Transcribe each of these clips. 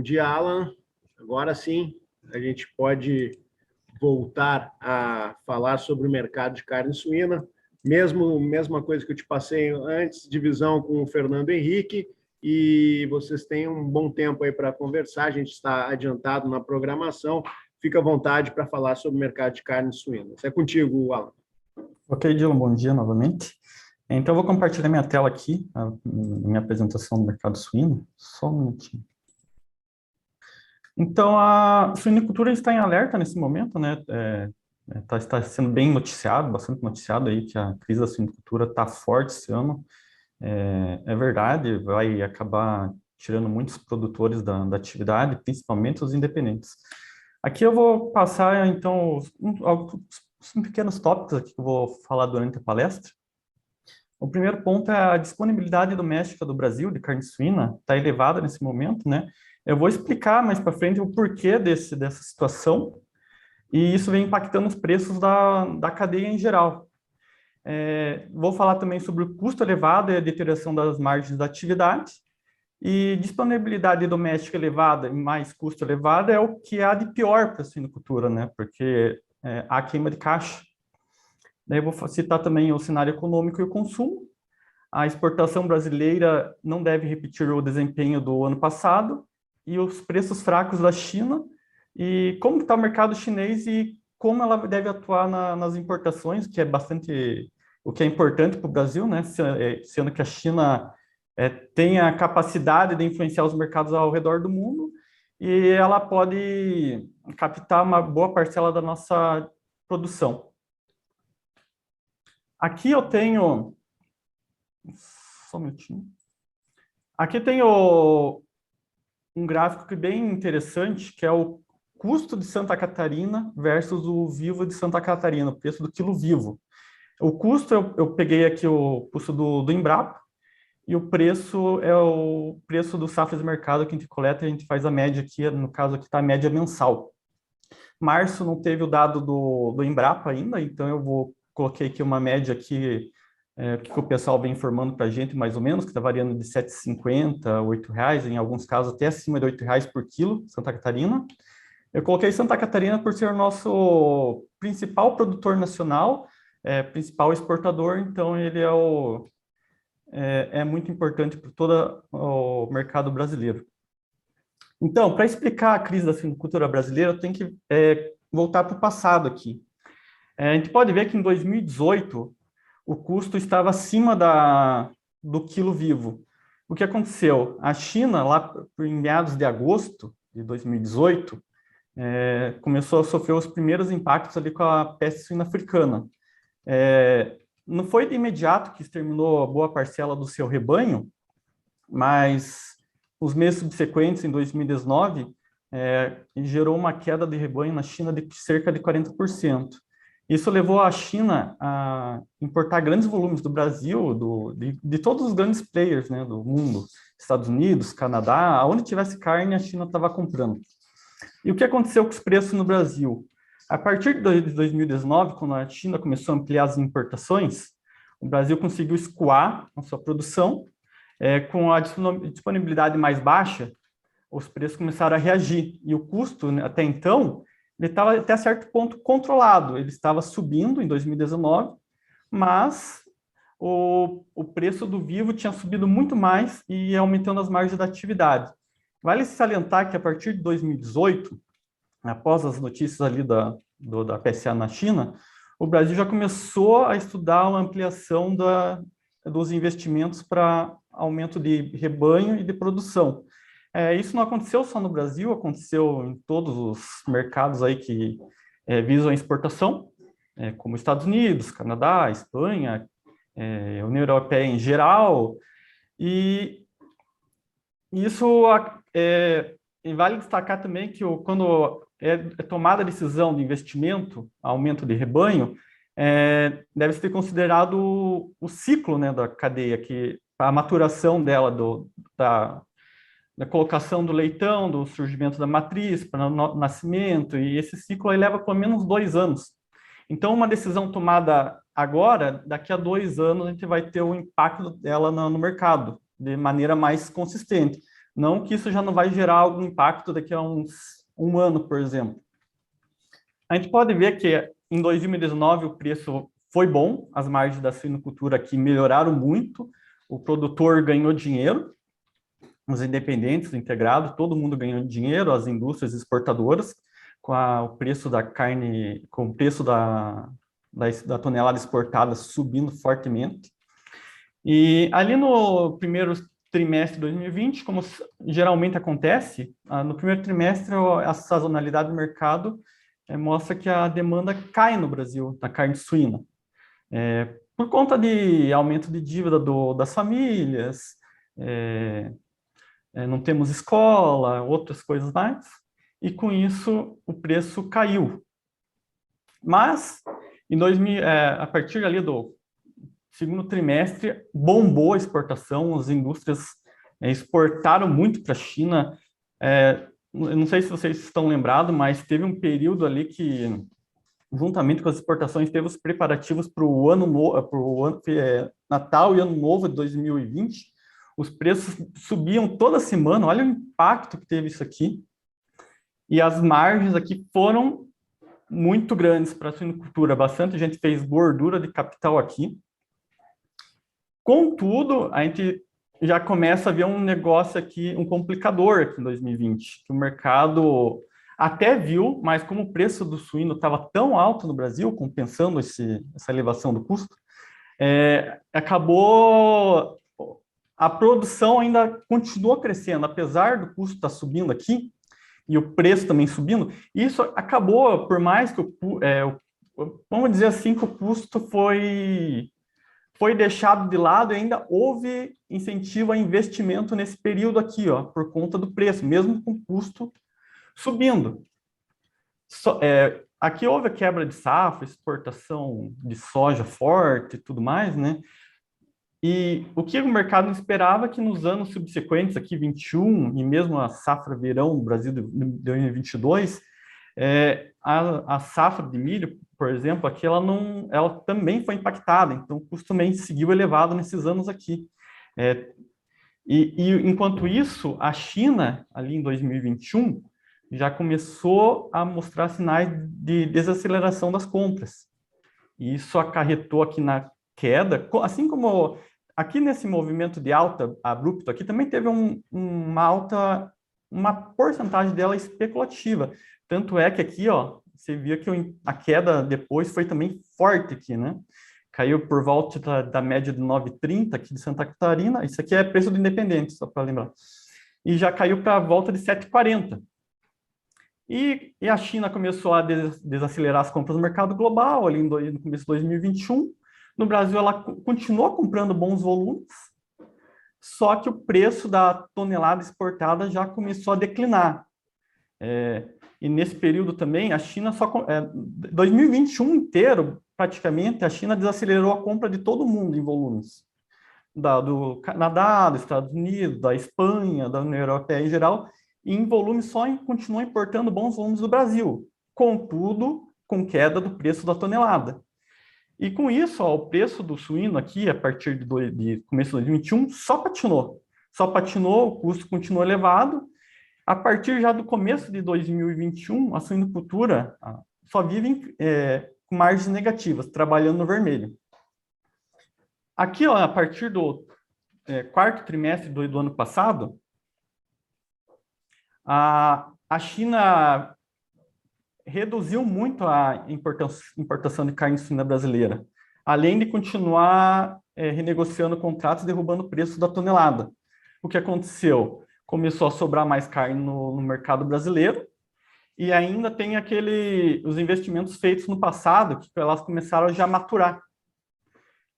dia, Alan. Agora sim, a gente pode voltar a falar sobre o mercado de carne suína. Mesma coisa que eu te passei antes, divisão com o Fernando Henrique, e vocês têm um bom tempo aí para conversar, a gente está adiantado na programação. Fica à vontade para falar sobre o mercado de carne suína. É contigo, Alan. Ok, Dylan, bom dia novamente. Então, eu vou compartilhar minha tela aqui, a minha apresentação do mercado suíno. Só um minutinho. Então, a suinicultura está em alerta nesse momento, né? Está sendo bem noticiado, bastante noticiado aí, que a crise da suinicultura está forte esse ano. É verdade, vai acabar tirando muitos produtores da atividade, principalmente os independentes. Aqui eu vou passar, então, uns pequenos tópicos aqui que eu vou falar durante a palestra. O primeiro ponto é a disponibilidade doméstica do Brasil de carne suína, está elevada nesse momento, né? Eu vou explicar mais para frente o porquê dessa situação, e isso vem impactando os preços da cadeia em geral. Vou falar também sobre o custo elevado e a deterioração das margens da atividade, e disponibilidade doméstica elevada e mais custo elevado é o que há de pior para a suinocultura, né? Porque há queima de caixa. Daí eu vou citar também o cenário econômico e o consumo. A exportação brasileira não deve repetir o desempenho do ano passado, e os preços fracos da China, e como está o mercado chinês e como ela deve atuar nas importações, que é o que é importante para o Brasil, né? Sendo que a China tem a capacidade de influenciar os mercados ao redor do mundo, e ela pode captar uma boa parcela da nossa produção. Aqui eu tenho... Só um minutinho. Aqui tenho um gráfico que é bem interessante, que é o custo de Santa Catarina versus o vivo de Santa Catarina, o preço do quilo vivo. O custo, eu peguei aqui o custo do Embrapa, e o preço é o preço do Safras de Mercado que a gente coleta, e a gente faz a média aqui, no caso aqui está a média mensal. Março não teve o dado do Embrapa ainda, então coloquei aqui uma média aqui, que o pessoal vem informando para a gente, mais ou menos, que está variando de R$ 7,50 a R$ 8,00, em alguns casos até acima de R$ 8,00 por quilo, Santa Catarina. Eu coloquei Santa Catarina por ser o nosso principal produtor nacional, principal exportador, então ele é muito importante para todo o mercado brasileiro. Então, para explicar a crise da suinocultura brasileira, eu tenho que voltar para o passado aqui. A gente pode ver que em 2018, o custo estava acima do quilo vivo. O que aconteceu? A China, lá em meados de agosto de 2018, começou a sofrer os primeiros impactos ali com a peste suína africana. Não foi de imediato que exterminou boa parcela do seu rebanho, mas os meses subsequentes, em 2019, gerou uma queda de rebanho na China de cerca de 40%. Isso levou a China a importar grandes volumes do Brasil, de todos os grandes players, né, do mundo, Estados Unidos, Canadá, aonde tivesse carne, a China estava comprando. E o que aconteceu com os preços no Brasil? A partir de 2019, quando a China começou a ampliar as importações, o Brasil conseguiu escoar a sua produção, com a disponibilidade mais baixa, os preços começaram a reagir, e o custo, né, até então, ele estava até certo ponto controlado, ele estava subindo em 2019, mas o preço do vivo tinha subido muito mais e aumentando as margens da atividade. Vale se salientar que a partir de 2018, após as notícias ali da PSA na China, o Brasil já começou a estudar uma ampliação dos investimentos para aumento de rebanho e de produção. Isso não aconteceu só no Brasil, aconteceu em todos os mercados aí que visam a exportação, como Estados Unidos, Canadá, Espanha, União Europeia em geral, e isso vale destacar também que quando é tomada a decisão de investimento, aumento de rebanho, deve ser considerado o ciclo, né, da cadeia, que a maturação dela, da colocação do leitão, do surgimento da matriz, para o nascimento, e esse ciclo aí leva pelo menos 2 anos. Então, uma decisão tomada agora, daqui a 2 anos, a gente vai ter o impacto dela no mercado, de maneira mais consistente. Não que isso já não vai gerar algum impacto daqui a um ano, por exemplo. A gente pode ver que em 2019 o preço foi bom, as margens da suinocultura aqui melhoraram muito, o produtor ganhou dinheiro, os independentes, os integrados, todo mundo ganhou dinheiro, as indústrias exportadoras, com o preço da carne, com o preço da tonelada exportada subindo fortemente. E ali no primeiro trimestre de 2020, como geralmente acontece, no primeiro trimestre a sazonalidade do mercado mostra que a demanda cai no Brasil, da carne suína. Por conta de aumento de dívida das famílias, não temos escola, outras coisas mais, e com isso o preço caiu. Mas, a partir ali do segundo trimestre, bombou a exportação, as indústrias exportaram muito para a China. Eu não sei se vocês estão lembrados, mas teve um período ali que, juntamente com as exportações, teve os preparativos para o Natal e Ano Novo de 2020. Os preços subiam toda semana, olha o impacto que teve isso aqui. E as margens aqui foram muito grandes para a suinocultura, bastante gente fez gordura de capital aqui. Contudo, a gente já começa a ver um negócio aqui, um complicador aqui em 2020, que o mercado até viu, mas como o preço do suíno estava tão alto no Brasil, compensando essa elevação do custo, acabou a produção ainda continuou crescendo, apesar do custo estar subindo aqui, e o preço também subindo, isso acabou, por mais que vamos dizer assim, que o custo foi deixado de lado e ainda houve incentivo a investimento nesse período aqui, ó, por conta do preço, mesmo com o custo subindo. Aqui houve a quebra de safra, exportação de soja forte e tudo mais, né? E o que o mercado esperava que nos anos subsequentes, aqui 21 e mesmo a safra verão no Brasil de 2022, a safra de milho, por exemplo, aqui ela também foi impactada, então o custo também seguiu elevado nesses anos aqui. E enquanto isso, a China, ali em 2021, já começou a mostrar sinais de desaceleração das compras. E isso acarretou aqui na queda, assim como aqui nesse movimento de alta abrupto, aqui também teve uma porcentagem dela especulativa. Tanto é que aqui, ó, você via que a queda depois foi também forte aqui, né? Caiu por volta da média de 9,30 aqui de Santa Catarina. Isso aqui é preço do independente, só para lembrar. E já caiu para a volta de 7,40. E a China começou a desacelerar as compras no mercado global, ali no começo de 2021. No Brasil, ela continuou comprando bons volumes, só que o preço da tonelada exportada já começou a declinar. E nesse período também, a China 2021 inteiro, praticamente, a China desacelerou a compra de todo mundo em volumes. Do Canadá, dos Estados Unidos, da Espanha, da União Europeia em geral, e em volume continuou importando bons volumes do Brasil, contudo, com queda do preço da tonelada. E com isso, ó, o preço do suíno aqui, a partir de começo de 2021, só patinou. Só patinou, o custo continuou elevado. A partir já do começo de 2021, a suinocultura só vive com margens negativas, trabalhando no vermelho. Aqui, ó, a partir do quarto trimestre do ano passado, a China reduziu muito a importação de carne suína brasileira, além de continuar renegociando contratos, derrubando o preço da tonelada. O que aconteceu? Começou a sobrar mais carne no mercado brasileiro e ainda tem os investimentos feitos no passado, que elas começaram já a maturar.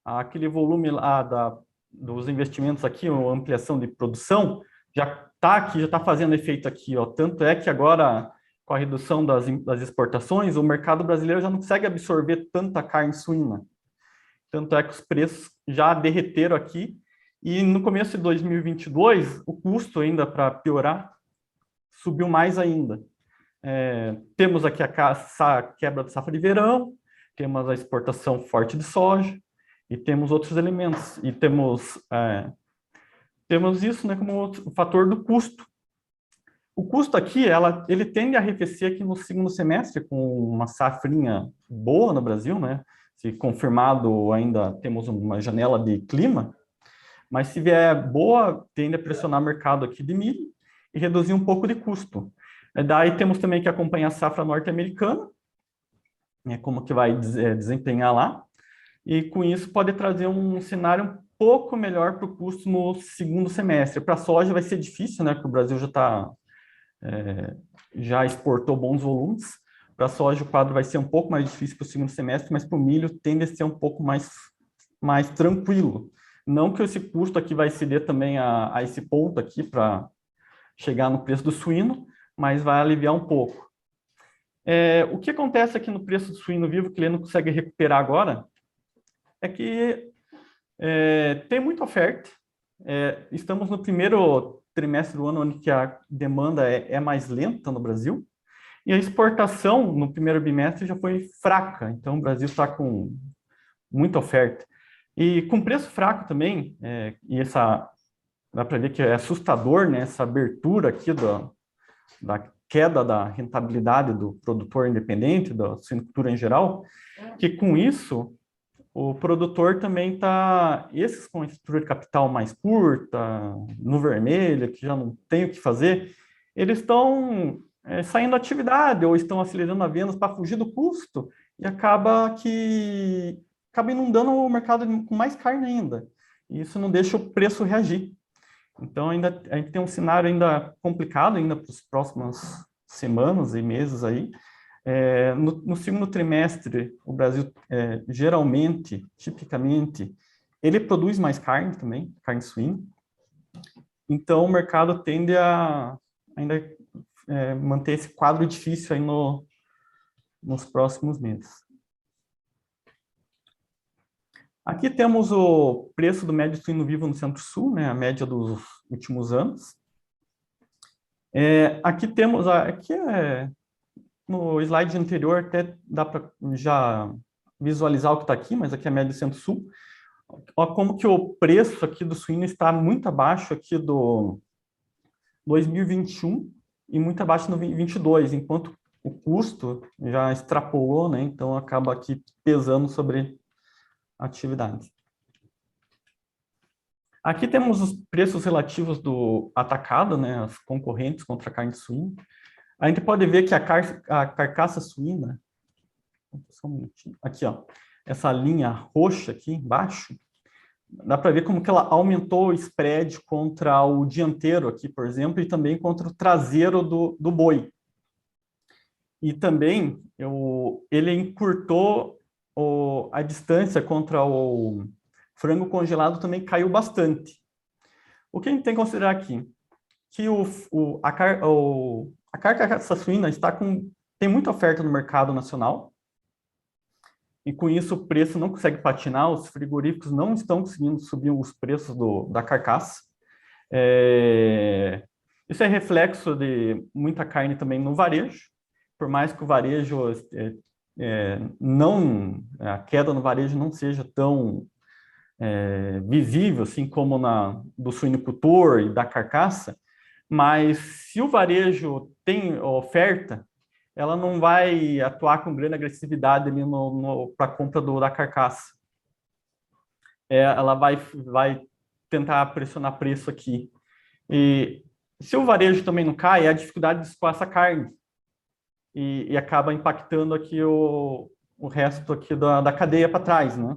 Aquele volume lá dos investimentos aqui, a ampliação de produção, já está aqui, já está fazendo efeito aqui, ó. Tanto é que agora, com a redução das exportações, o mercado brasileiro já não consegue absorver tanta carne suína. Tanto é que os preços já derreteram aqui. E no começo de 2022, o custo ainda, para piorar, subiu mais ainda. Temos aqui a quebra da safra de verão, temos a exportação forte de soja, e temos outros elementos. E temos temos isso, né, como o fator do custo. O custo aqui, ele tende a arrefecer aqui no segundo semestre, com uma safrinha boa no Brasil, né? Se confirmado, ainda temos uma janela de clima, mas se vier boa, tende a pressionar o mercado aqui de milho e reduzir um pouco de custo. Daí temos também que acompanhar a safra norte-americana, né, como que vai desempenhar lá, e com isso pode trazer um cenário um pouco melhor para o custo no segundo semestre. Para a soja vai ser difícil, né, porque o Brasil já exportou bons volumes. Para a soja o quadro vai ser um pouco mais difícil para o segundo semestre, mas para o milho tende a ser um pouco mais tranquilo. Não que esse custo aqui vai ceder também a esse ponto aqui para chegar no preço do suíno, mas vai aliviar um pouco. O que acontece aqui no preço do suíno vivo, que ele não consegue recuperar agora, é que tem muita oferta. Estamos no primeiro trimestre do ano, onde que a demanda é mais lenta no Brasil, e a exportação no primeiro bimestre já foi fraca, então o Brasil está com muita oferta. E com preço fraco também, dá para ver que é assustador, né, essa abertura aqui da queda da rentabilidade do produtor independente, da suinocultura em geral, que com isso o produtor também está, esses com estrutura de capital mais curta, no vermelho, que já não tem o que fazer, eles estão saindo da atividade ou estão acelerando a vendas para fugir do custo e acaba inundando o mercado com mais carne ainda. E isso não deixa o preço reagir. Então, a gente tem um cenário ainda complicado ainda para as próximas semanas e meses aí. No segundo trimestre, o Brasil geralmente, tipicamente, ele produz mais carne também, carne suína. Então, o mercado tende a ainda manter esse quadro difícil aí nos próximos meses. Aqui temos o preço do médio suíno vivo no Centro-Sul, né, a média dos últimos anos. Aqui temos, no slide anterior até dá para já visualizar o que está aqui, mas aqui é a média do Centro-Sul. Olha como que o preço aqui do suíno está muito abaixo aqui do 2021 e muito abaixo no 2022, enquanto o custo já extrapolou, né? Então acaba aqui pesando sobre a atividade. Aqui temos os preços relativos do atacado, né? As concorrentes contra a carne suína. A gente pode ver que a carcaça suína, só um minutinho, aqui, ó, essa linha roxa aqui embaixo, dá para ver como que ela aumentou o spread contra o dianteiro aqui, por exemplo, e também contra o traseiro do boi. E também ele encurtou a distância contra o frango congelado, também caiu bastante. O que a gente tem que considerar aqui? Que a carcaça suína tem muita oferta no mercado nacional, e com isso o preço não consegue patinar, os frigoríficos não estão conseguindo subir os preços da carcaça. Isso é reflexo de muita carne também no varejo, por mais que o varejo a queda no varejo não seja tão visível assim como do suinocultor e da carcaça, mas se o varejo tem oferta, ela não vai atuar com grande agressividade ali para a compra da carcaça. Ela vai tentar pressionar preço aqui. E se o varejo também não cai, é a dificuldade de escoar essa carne. E acaba impactando aqui o resto aqui da cadeia para trás, né?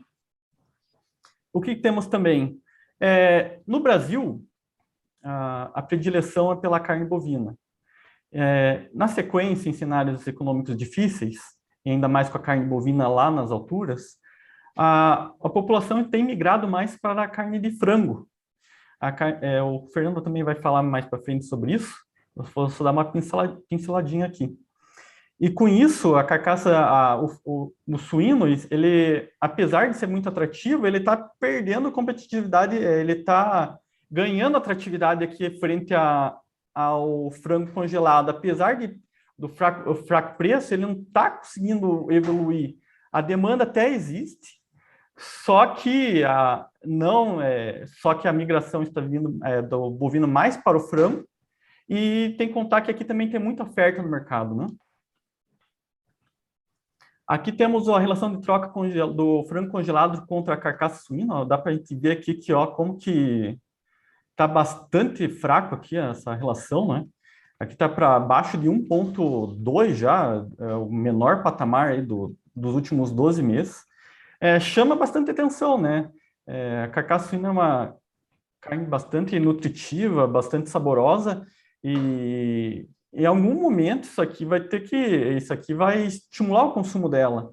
O que temos também? No Brasil, a predileção é pela carne bovina. Na sequência, em cenários econômicos difíceis, e ainda mais com a carne bovina lá nas alturas, a população tem migrado mais para a carne de frango. O Fernando também vai falar mais para frente sobre isso, eu vou só dar uma pinceladinha aqui. E com isso, a carcaça, o suíno, ele, apesar de ser muito atrativo, ele está perdendo competitividade, ele está ganhando atratividade aqui frente ao frango congelado. Apesar do fraco preço, ele não está conseguindo evoluir. A demanda até existe, Só que a migração está vindo do bovino mais para o frango, e tem que contar que aqui também tem muita oferta no mercado, né? Aqui temos a relação de troca do frango congelado contra a carcaça suína. Ó, dá para a gente ver aqui que, ó, como que está bastante fraco aqui essa relação, né? Aqui está para baixo de 1,2 já, é o menor patamar aí dos últimos 12 meses. Chama bastante atenção, né? A carcaça suína é uma carne bastante nutritiva, bastante saborosa, e em algum momento isso aqui vai estimular o consumo dela.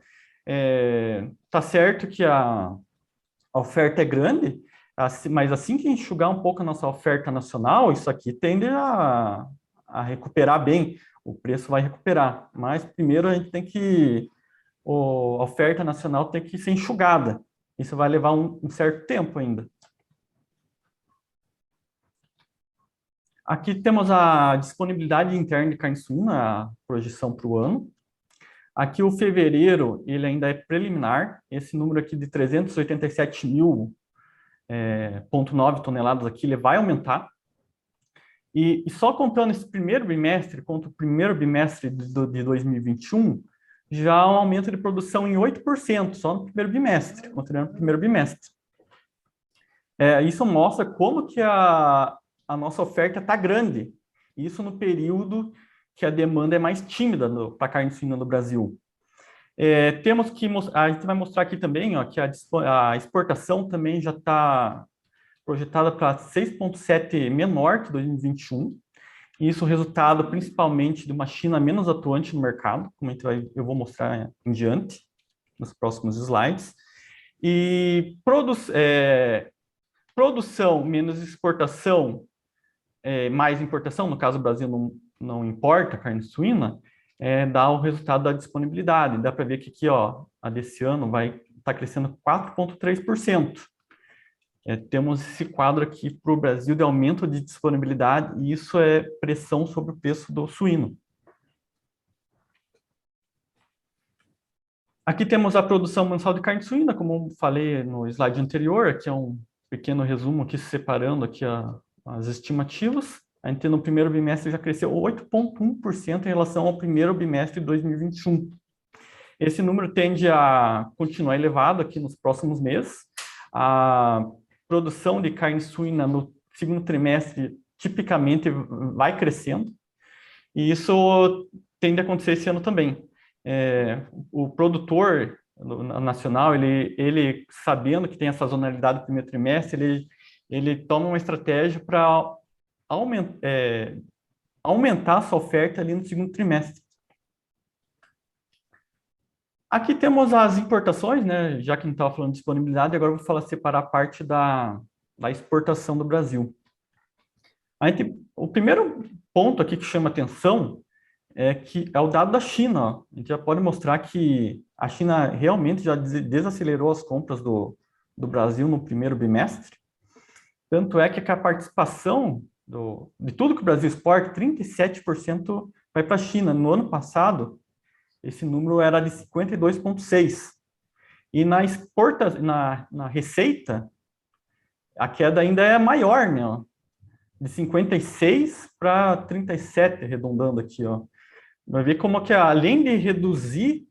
Tá certo que a oferta é grande, mas assim que enxugar um pouco a nossa oferta nacional, isso aqui tende a recuperar bem, o preço vai recuperar. Mas primeiro a gente tem que, a oferta nacional tem que ser enxugada. Isso vai levar um certo tempo ainda. Aqui temos a disponibilidade interna de carne suína, a projeção para o ano. Aqui o fevereiro, ele ainda é preliminar. Esse número aqui de 387.000,9 toneladas aqui, ele vai aumentar. E só contando esse primeiro bimestre contra o primeiro bimestre de 2021, já há um aumento de produção em 8%, só no primeiro bimestre, considerando o primeiro bimestre. Isso mostra como que a nossa oferta está grande. Isso no período que a demanda é mais tímida para a carne suína no Brasil. A gente vai mostrar aqui também, ó, que a exportação também já está projetada para 6,7 menor que 2021. Isso resultado principalmente de uma China menos atuante no mercado, como eu vou mostrar em diante, nos próximos slides. E produção menos exportação, mais importação, no caso o Brasil não importa carne suína, dá o resultado da disponibilidade. Dá para ver que aqui, ó, a desse ano vai estar crescendo 4,3%. Temos esse quadro aqui para o Brasil de aumento de disponibilidade, e isso é pressão sobre o preço do suíno. Aqui temos a produção mensal de carne suína, como falei no slide anterior. Aqui é um pequeno resumo aqui separando aqui as estimativas. A gente no primeiro bimestre já cresceu 8,1% em relação ao primeiro bimestre de 2021. Esse número tende a continuar elevado aqui nos próximos meses. A produção de carne suína no segundo trimestre tipicamente vai crescendo, e isso tende a acontecer esse ano também. O produtor nacional, ele sabendo que tem a sazonalidade do primeiro trimestre, ele toma uma estratégia para aumentar a sua oferta ali no segundo trimestre. Aqui temos as importações, né? Já que não estava falando de disponibilidade, agora eu vou separar a parte da exportação do Brasil. O primeiro ponto aqui que chama atenção é o dado da China. Ó. A gente já pode mostrar que a China realmente já desacelerou as compras do Brasil no primeiro bimestre. Tanto é que a participação de tudo que o Brasil exporta, 37% vai para a China. No ano passado, esse número era de 52,6%. E na receita, a queda ainda é maior, né? Ó, de 56 para 37, arredondando aqui, ó. Vai ver como que, além de reduzir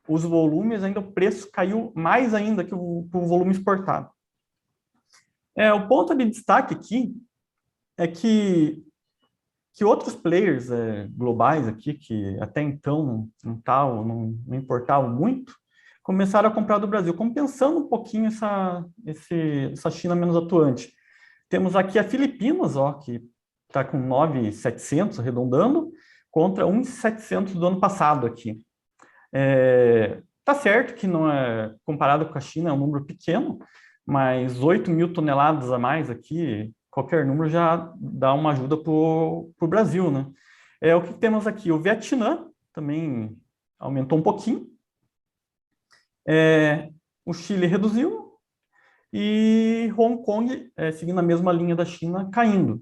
os volumes, ainda o preço caiu mais ainda que o volume exportado. O ponto de destaque aqui é que outros players globais aqui, que até então não importavam muito, começaram a comprar do Brasil, compensando um pouquinho essa China menos atuante. Temos aqui a Filipinas, ó, que está com 9.700, arredondando, contra 1.700 do ano passado aqui. Tá certo que não é, comparado com a China, é um número pequeno, mas 8.000 toneladas a mais aqui, qualquer número já dá uma ajuda para o Brasil, né? O que temos aqui? O Vietnã também aumentou um pouquinho. O Chile reduziu. E Hong Kong, seguindo a mesma linha da China, caindo.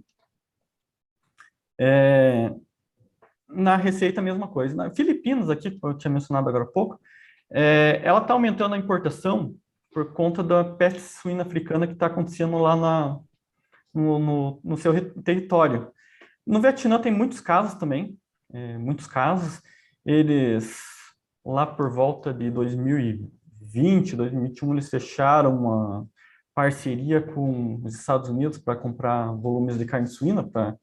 Na receita, a mesma coisa. Na Filipinas, aqui, eu tinha mencionado agora há pouco, ela está aumentando a importação por conta da peste suína africana que está acontecendo lá no seu território. No Vietnã tem muitos casos também, muitos casos. Eles, lá por volta de 2020, 2021, eles fecharam uma parceria com os Estados Unidos para comprar volumes de carne suína, para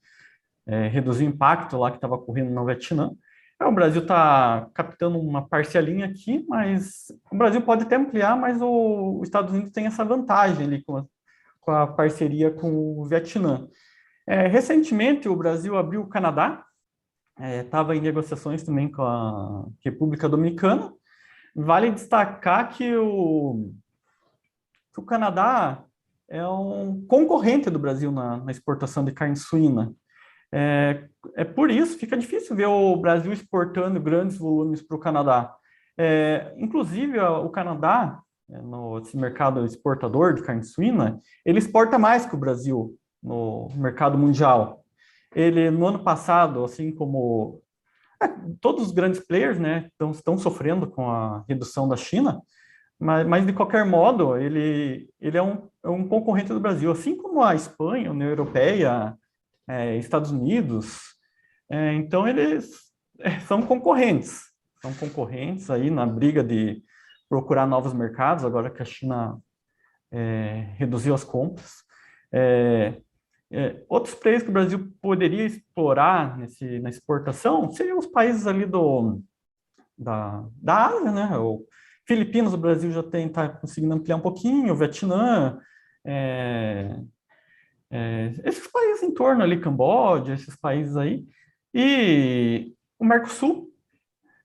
reduzir o impacto lá que estava ocorrendo no Vietnã. O Brasil está captando uma parcelinha aqui, mas o Brasil pode até ampliar, mas os Estados Unidos tem essa vantagem ali com a parceria com o Vietnã. Recentemente, o Brasil abriu o Canadá, estava em negociações também com a República Dominicana. Vale destacar que o Canadá é um concorrente do Brasil na exportação de carne suína. Por isso, fica difícil ver o Brasil exportando grandes volumes para o Canadá. Inclusive, o Canadá, esse mercado exportador de carne suína, ele exporta mais que o Brasil no mercado mundial. Ele, no ano passado, assim como todos os grandes players, né, estão sofrendo com a redução da China, mas de qualquer modo, ele é um concorrente do Brasil, assim como a Espanha, a União Europeia, Estados Unidos. Então, eles são concorrentes aí na briga de procurar novos mercados, agora que a China reduziu as compras. Outros players que o Brasil poderia explorar na exportação seriam os países ali da Ásia, né? O Filipinas, o Brasil já está conseguindo ampliar um pouquinho, o Vietnã, esses países em torno ali, Camboja, esses países aí, e o Mercosul,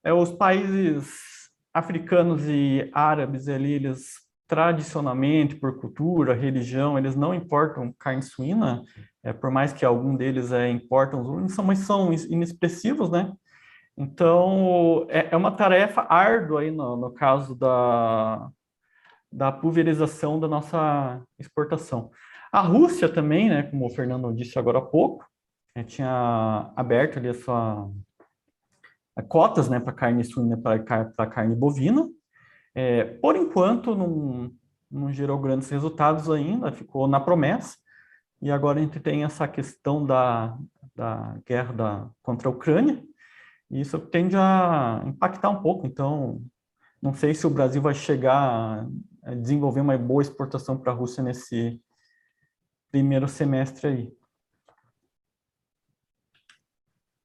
os países africanos e árabes ali, eles tradicionalmente, por cultura, religião, eles não importam carne suína, por mais que algum deles importam, mas são inexpressivos, né? Então, é uma tarefa árdua aí no caso da pulverização da nossa exportação. A Rússia também, né, como o Fernando disse agora há pouco, tinha aberto ali cotas, né, para carne suína, para carne bovina. Por enquanto, não gerou grandes resultados ainda, ficou na promessa. E agora a gente tem essa questão da guerra contra a Ucrânia, e isso tende a impactar um pouco. Então, não sei se o Brasil vai chegar a desenvolver uma boa exportação para a Rússia nesse primeiro semestre aí.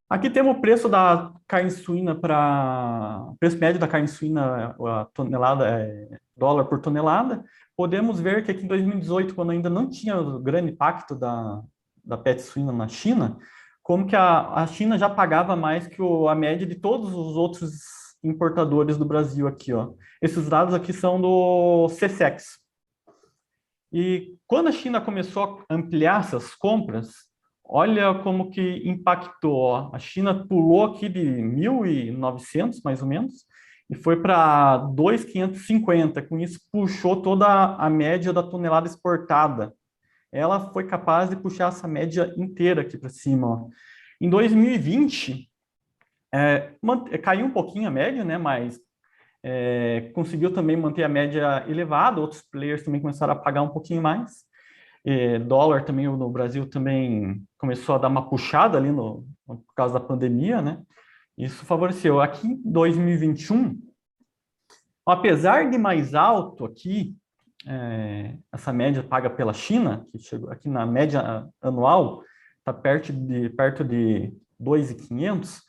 Aqui temos o preço da carne suína o preço médio da carne suína, a tonelada, dólar por tonelada. Podemos ver que aqui em 2018, quando ainda não tinha o grande impacto da peste suína na China, como que a China já pagava mais que a média de todos os outros importadores do Brasil aqui, ó. Esses dados aqui são do Csex. E quando a China começou a ampliar essas compras, olha como que impactou, ó. A China pulou aqui de 1.900, mais ou menos, e foi para 2.550. Com isso, puxou toda a média da tonelada exportada. Ela foi capaz de puxar essa média inteira aqui para cima, ó. Em 2020, caiu um pouquinho a média, né, mas conseguiu também manter a média elevada. Outros players também começaram a pagar um pouquinho mais. Dólar também no Brasil também começou a dar uma puxada ali por causa da pandemia, né? Isso favoreceu. Aqui em 2021, apesar de mais alto aqui, essa média paga pela China, que chegou aqui na média anual, está perto de 2.500,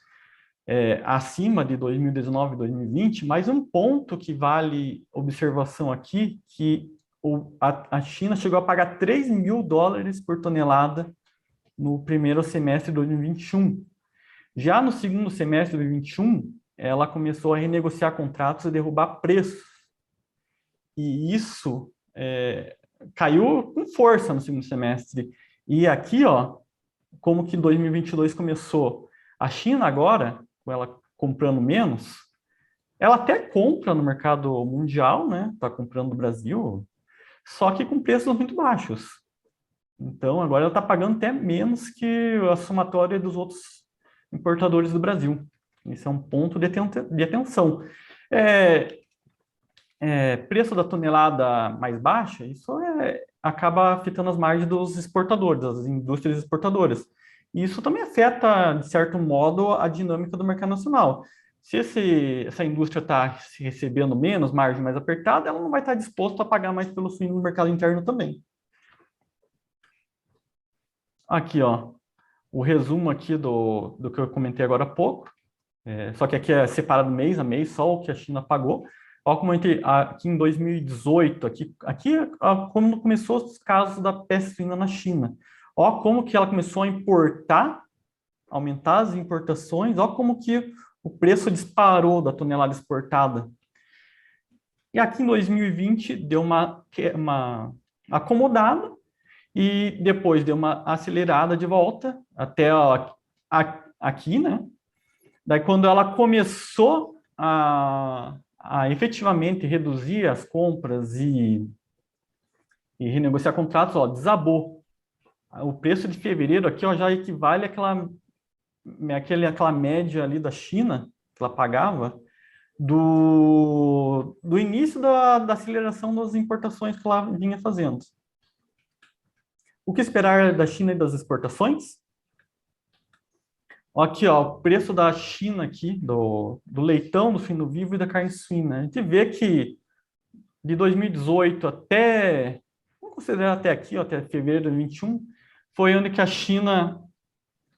acima de 2019 e 2020, mas um ponto que vale observação aqui, que a China chegou a pagar $3.000 por tonelada no primeiro semestre de 2021. Já no segundo semestre de 2021, ela começou a renegociar contratos e derrubar preços. E isso caiu com força no segundo semestre. E aqui, ó, como que 2022 começou? A China agora, com ela comprando menos, ela até compra no mercado mundial, né? Está comprando no Brasil, só que com preços muito baixos. Então, agora ela está pagando até menos que a somatória dos outros importadores do Brasil. Esse é um ponto de atenção. preço da tonelada mais baixa, isso acaba afetando as margens dos exportadores, das indústrias exportadoras. E isso também afeta, de certo modo, a dinâmica do mercado nacional. Se essa indústria está recebendo menos, margem mais apertada, ela não vai estar disposta a pagar mais pelo suíno no mercado interno também. Aqui, ó, o resumo aqui do que eu comentei agora há pouco. Só que aqui é separado mês a mês, só o que a China pagou. Olha como aqui em 2018, aqui como começou os casos da peste suína na China. Olha como que ela começou a importar, aumentar as importações, olha como que o preço disparou da tonelada exportada. E aqui em 2020 deu uma acomodada e depois deu uma acelerada de volta até aqui, né? Daí, quando ela começou a efetivamente reduzir as compras e renegociar contratos, ó, desabou. O preço de fevereiro aqui, ó, já equivale àquela média ali da China, que ela pagava, do início da aceleração das importações que ela vinha fazendo. O que esperar da China e das exportações? Aqui, ó, o preço da China aqui, do leitão, do suíno vivo e da carne suína. A gente vê que de 2018 até, vamos considerar até aqui, ó, até fevereiro de 2021, foi onde que a China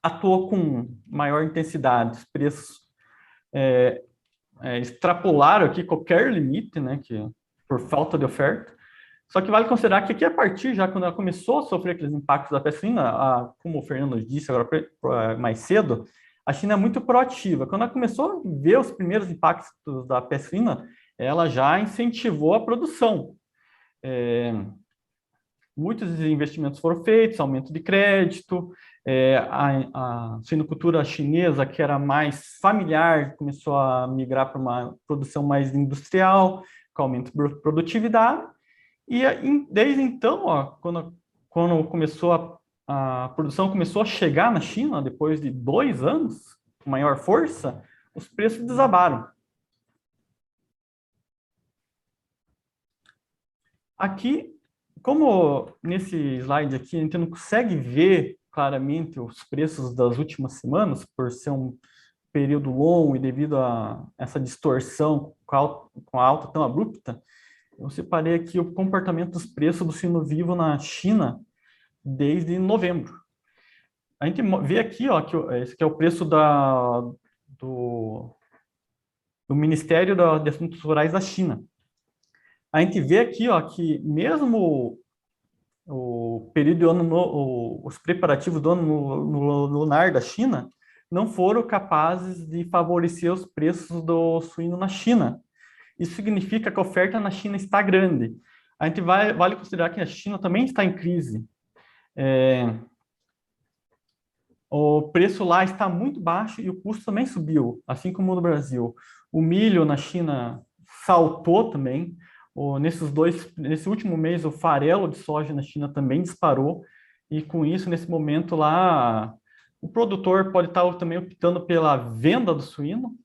atuou com maior intensidade. Os preços extrapolaram aqui qualquer limite, né, por falta de oferta. Só que vale considerar que aqui, a partir já, quando ela começou a sofrer aqueles impactos da peste suína, como o Fernando disse agora mais cedo, a China é muito proativa. Quando ela começou a ver os primeiros impactos da peste suína, ela já incentivou a produção. Muitos investimentos foram feitos, aumento de crédito, a suinocultura chinesa, que era mais familiar, começou a migrar para uma produção mais industrial, com aumento de produtividade. E desde então, ó, quando começou a produção começou a chegar na China, depois de 2 anos, com maior força, os preços desabaram. Aqui, como nesse slide aqui, a gente não consegue ver claramente os preços das últimas semanas, por ser um período longo e devido a essa distorção com a alta tão abrupta, eu separei aqui o comportamento dos preços do suíno vivo na China desde novembro. A gente vê aqui, ó, que esse aqui é o preço do Ministério de Assuntos Rurais da China. A gente vê aqui, ó, que mesmo o período do ano, os preparativos do ano lunar da China não foram capazes de favorecer os preços do suíno na China. Isso significa que a oferta na China está grande. A gente vale considerar que a China também está em crise. O preço lá está muito baixo e o custo também subiu, assim como no Brasil. O milho na China saltou também. Nesse último mês, o farelo de soja na China também disparou. E com isso, nesse momento lá, o produtor pode estar também optando pela venda do suíno,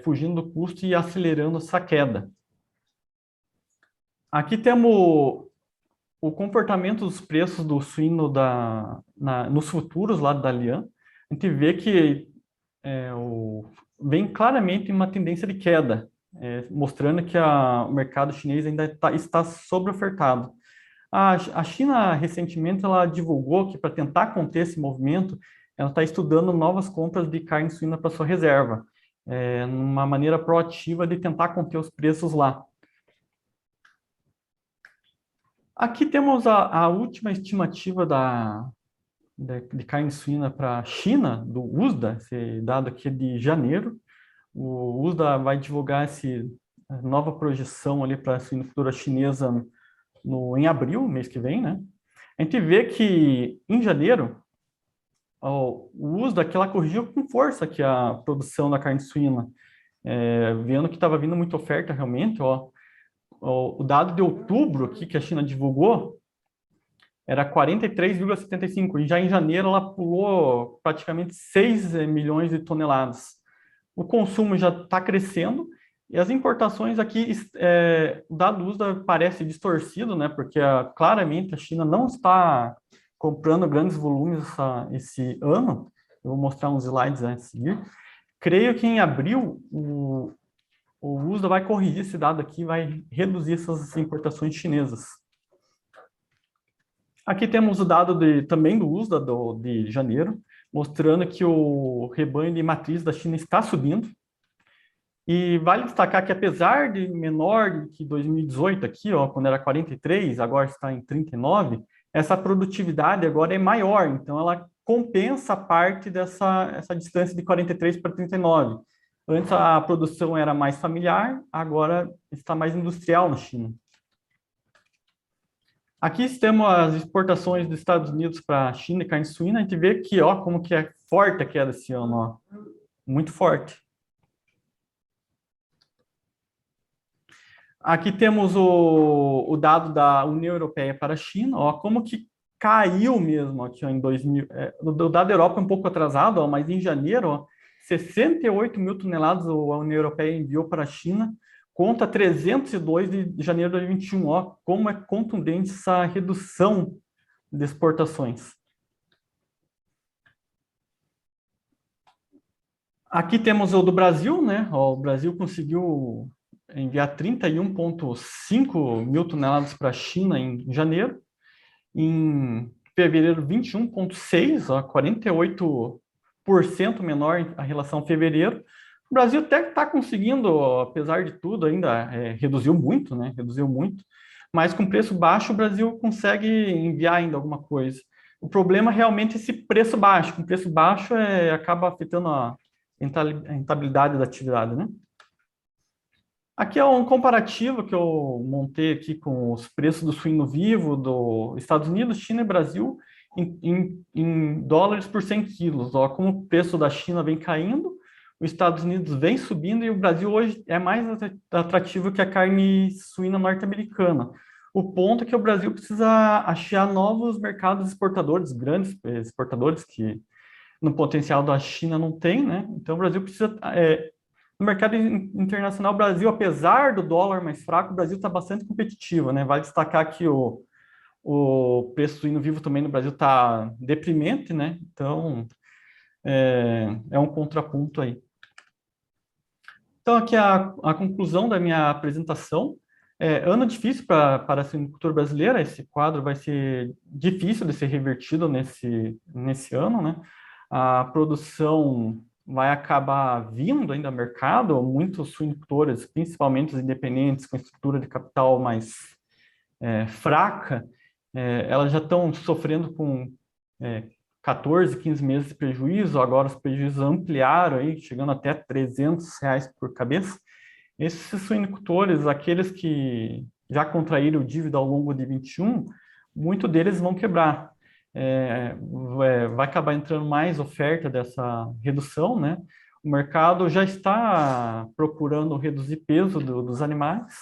fugindo do custo e acelerando essa queda. Aqui temos o comportamento dos preços do suíno nos futuros lá da Lian. A gente vê que vem claramente uma tendência de queda, mostrando que o mercado chinês ainda está sobreofertado. A China, recentemente, ela divulgou que, para tentar conter esse movimento, ela está estudando novas compras de carne suína para sua reserva, uma maneira proativa de tentar conter os preços lá. Aqui temos a última estimativa de carne suína para a China, do USDA, esse dado aqui é de janeiro. O USDA vai divulgar essa nova projeção ali para a suinocultura chinesa em abril, mês que vem, né? A gente vê que em janeiro o USDA que ela corrigiu com força aqui a produção da carne suína, vendo que estava vindo muita oferta realmente, ó. O dado de outubro aqui que a China divulgou era 43,75 e já em janeiro ela pulou praticamente 6 milhões de toneladas. O consumo já está crescendo E as importações aqui, o dado USDA parece distorcido, né? Porque claramente a China não está comprando grandes volumes esse ano. Eu vou mostrar uns slides antes de seguir. Creio que em abril o USDA vai corrigir esse dado aqui, vai reduzir essas importações chinesas. Aqui temos o dado também do USDA de janeiro, mostrando que o rebanho de matriz da China está subindo. E vale destacar que, apesar de menor que 2018 aqui, ó, quando era 43, agora está em 39, essa produtividade agora é maior, então ela compensa parte essa distância de 43 para 39. Antes a produção era mais familiar, agora está mais industrial na China. Aqui temos as exportações dos Estados Unidos para a China de carne suína. A gente vê aqui, ó, como que é forte a queda esse ano, ó. Muito forte. Aqui temos o dado da União Europeia para a China, ó, como que caiu mesmo aqui ó, em 2000. O dado da Europa é um pouco atrasado, ó, mas em janeiro, ó, 68 mil toneladas a União Europeia enviou para a China, contra 302 de janeiro de 2021. Ó, como é contundente essa redução de exportações. Aqui temos o do Brasil, né? Ó, o Brasil conseguiu enviar 31,5 mil toneladas para a China em janeiro. Em fevereiro, 21,6, 48% menor a relação a fevereiro. O Brasil até está conseguindo, apesar de tudo, ainda reduziu muito, né? Reduziu muito. Mas com preço baixo, o Brasil consegue enviar ainda alguma coisa. O problema realmente é esse preço baixo. Com preço baixo, acaba afetando a rentabilidade da atividade, né? Aqui é um comparativo que eu montei aqui com os preços do suíno vivo dos Estados Unidos, China e Brasil em dólares por 100 quilos. Ó, como o preço da China vem caindo, os Estados Unidos vem subindo e o Brasil hoje é mais atrativo que a carne suína norte-americana. O ponto é que o Brasil precisa achar novos mercados exportadores, grandes exportadores, que no potencial da China não tem, né? Então o Brasil precisa... no mercado internacional, o Brasil, apesar do dólar mais fraco, o Brasil está bastante competitivo, né? Vale destacar que o preço do suíno vivo também no Brasil está deprimente, né? Então, é um contraponto aí. Então, aqui a conclusão da minha apresentação. Ano difícil para a suinocultura brasileira, esse quadro vai ser difícil de ser revertido nesse ano, né? A produção vai acabar vindo ainda ao mercado, muitos suinocultores, principalmente os independentes, com estrutura de capital mais fraca, elas já estão sofrendo com 14, 15 meses de prejuízo, agora os prejuízos ampliaram, aí, chegando até R$ 300 por cabeça. Esses suinocultores, aqueles que já contraíram dívida ao longo de 21, muitos deles vão quebrar. Vai acabar entrando mais oferta dessa redução, né? O mercado já está procurando reduzir peso dos animais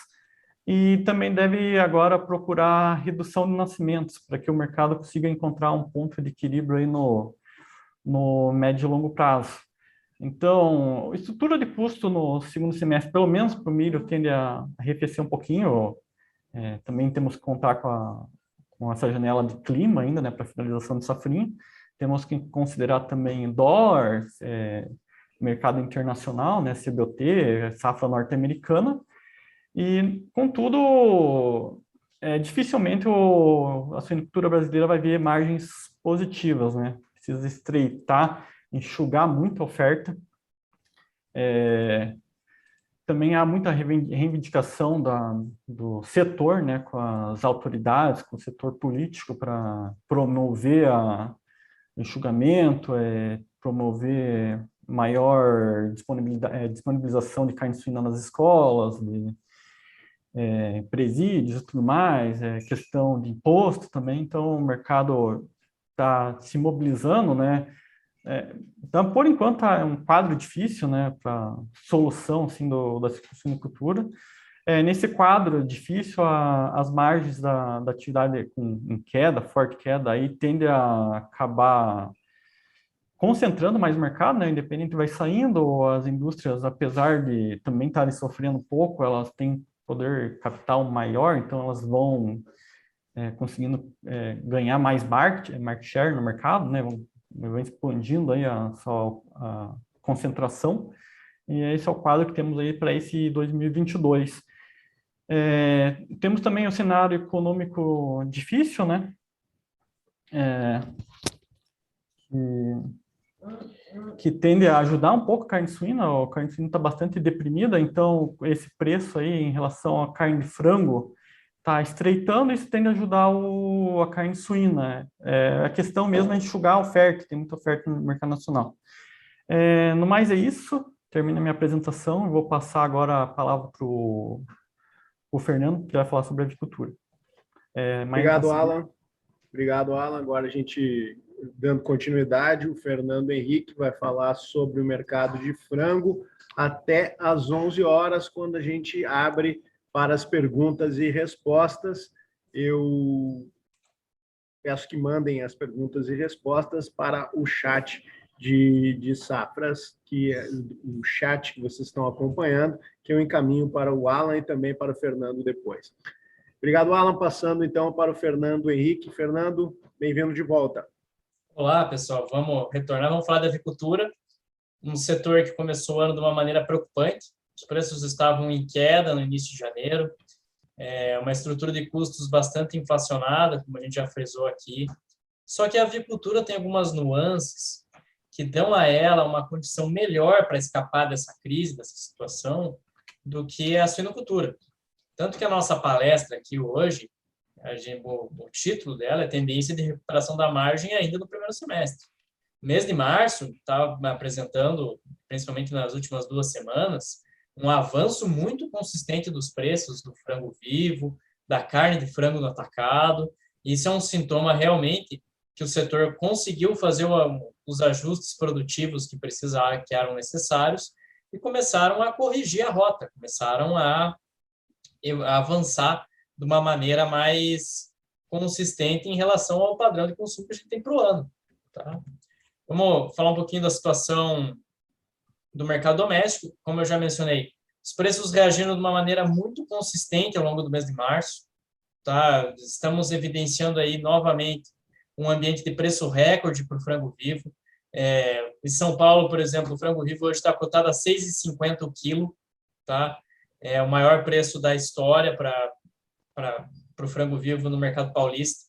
e também deve agora procurar redução de nascimentos para que o mercado consiga encontrar um ponto de equilíbrio aí no médio e longo prazo. Então, a estrutura de custo no segundo semestre, pelo menos para o milho, tende a arrefecer um pouquinho. Também temos que contar com essa janela de clima ainda, né, para a finalização do safrinha. Temos que considerar também dólar, mercado internacional, né, CBOT, safra norte-americana. E, contudo, dificilmente a suinocultura brasileira vai ver margens positivas, né? Precisa estreitar, enxugar muita oferta. Também há muita reivindicação do setor, né, com as autoridades, com o setor político para promover o enxugamento, promover maior disponibilização de carne suína nas escolas, de presídios e tudo mais, questão de imposto também. Então, o mercado está se mobilizando, né? Então, por enquanto, é um quadro difícil, né, para solução assim, da suinocultura. Nesse quadro difícil, as margens da atividade em queda, forte queda, aí tende a acabar concentrando mais o mercado, né? O independente vai saindo, as indústrias, apesar de também estarem sofrendo um pouco, elas têm poder capital maior, então elas vão conseguindo ganhar mais market share no mercado, né? Vão expandindo aí a concentração, e esse é o quadro que temos aí para esse 2022. Temos também o cenário econômico difícil, né? Que tende a ajudar um pouco a carne suína. A carne suína está bastante deprimida, então esse preço aí em relação à carne de frango está estreitando, e isso tende a ajudar a carne suína. A questão mesmo é enxugar a oferta, tem muita oferta no mercado nacional. No mais é isso, termino a minha apresentação e vou passar agora a palavra para o Fernando, que vai falar sobre avicultura. Obrigado, Alan. Obrigado, Alan. Agora a gente, dando continuidade, o Fernando Henrique vai falar sobre o mercado de frango até às 11 horas, quando a gente abre para as perguntas e respostas. Eu peço que mandem as perguntas e respostas para o chat de safras, que é o chat que vocês estão acompanhando, que eu encaminho para o Alan e também para o Fernando depois. Obrigado, Alan. Passando, então, para o Fernando Henrique. Fernando, bem-vindo de volta. Olá, pessoal. Vamos retornar. Vamos falar da avicultura, um setor que começou o ano de uma maneira preocupante. Os preços estavam em queda no início de janeiro, uma estrutura de custos bastante inflacionada, como a gente já frisou aqui. Só que a avicultura tem algumas nuances que dão a ela uma condição melhor para escapar dessa crise, dessa situação, do que a suinocultura. Tanto que a nossa palestra aqui hoje, o título dela é Tendência de Recuperação da Margem ainda no primeiro semestre. No mês de março, estava apresentando, principalmente nas últimas 2 semanas, um avanço muito consistente dos preços do frango vivo, da carne de frango no atacado. Isso é um sintoma realmente que o setor conseguiu fazer os ajustes produtivos que eram necessários e começaram a corrigir a rota, começaram a avançar de uma maneira mais consistente em relação ao padrão de consumo que a gente tem para o ano. Tá? Vamos falar um pouquinho da situação do mercado doméstico. Como eu já mencionei, os preços reagiram de uma maneira muito consistente ao longo do mês de março. Tá? Estamos evidenciando aí novamente um ambiente de preço recorde para o frango vivo. Em São Paulo, por exemplo, o frango vivo hoje está cotado a R$ 6,50 o quilo. Tá? É o maior preço da história para o frango vivo no mercado paulista.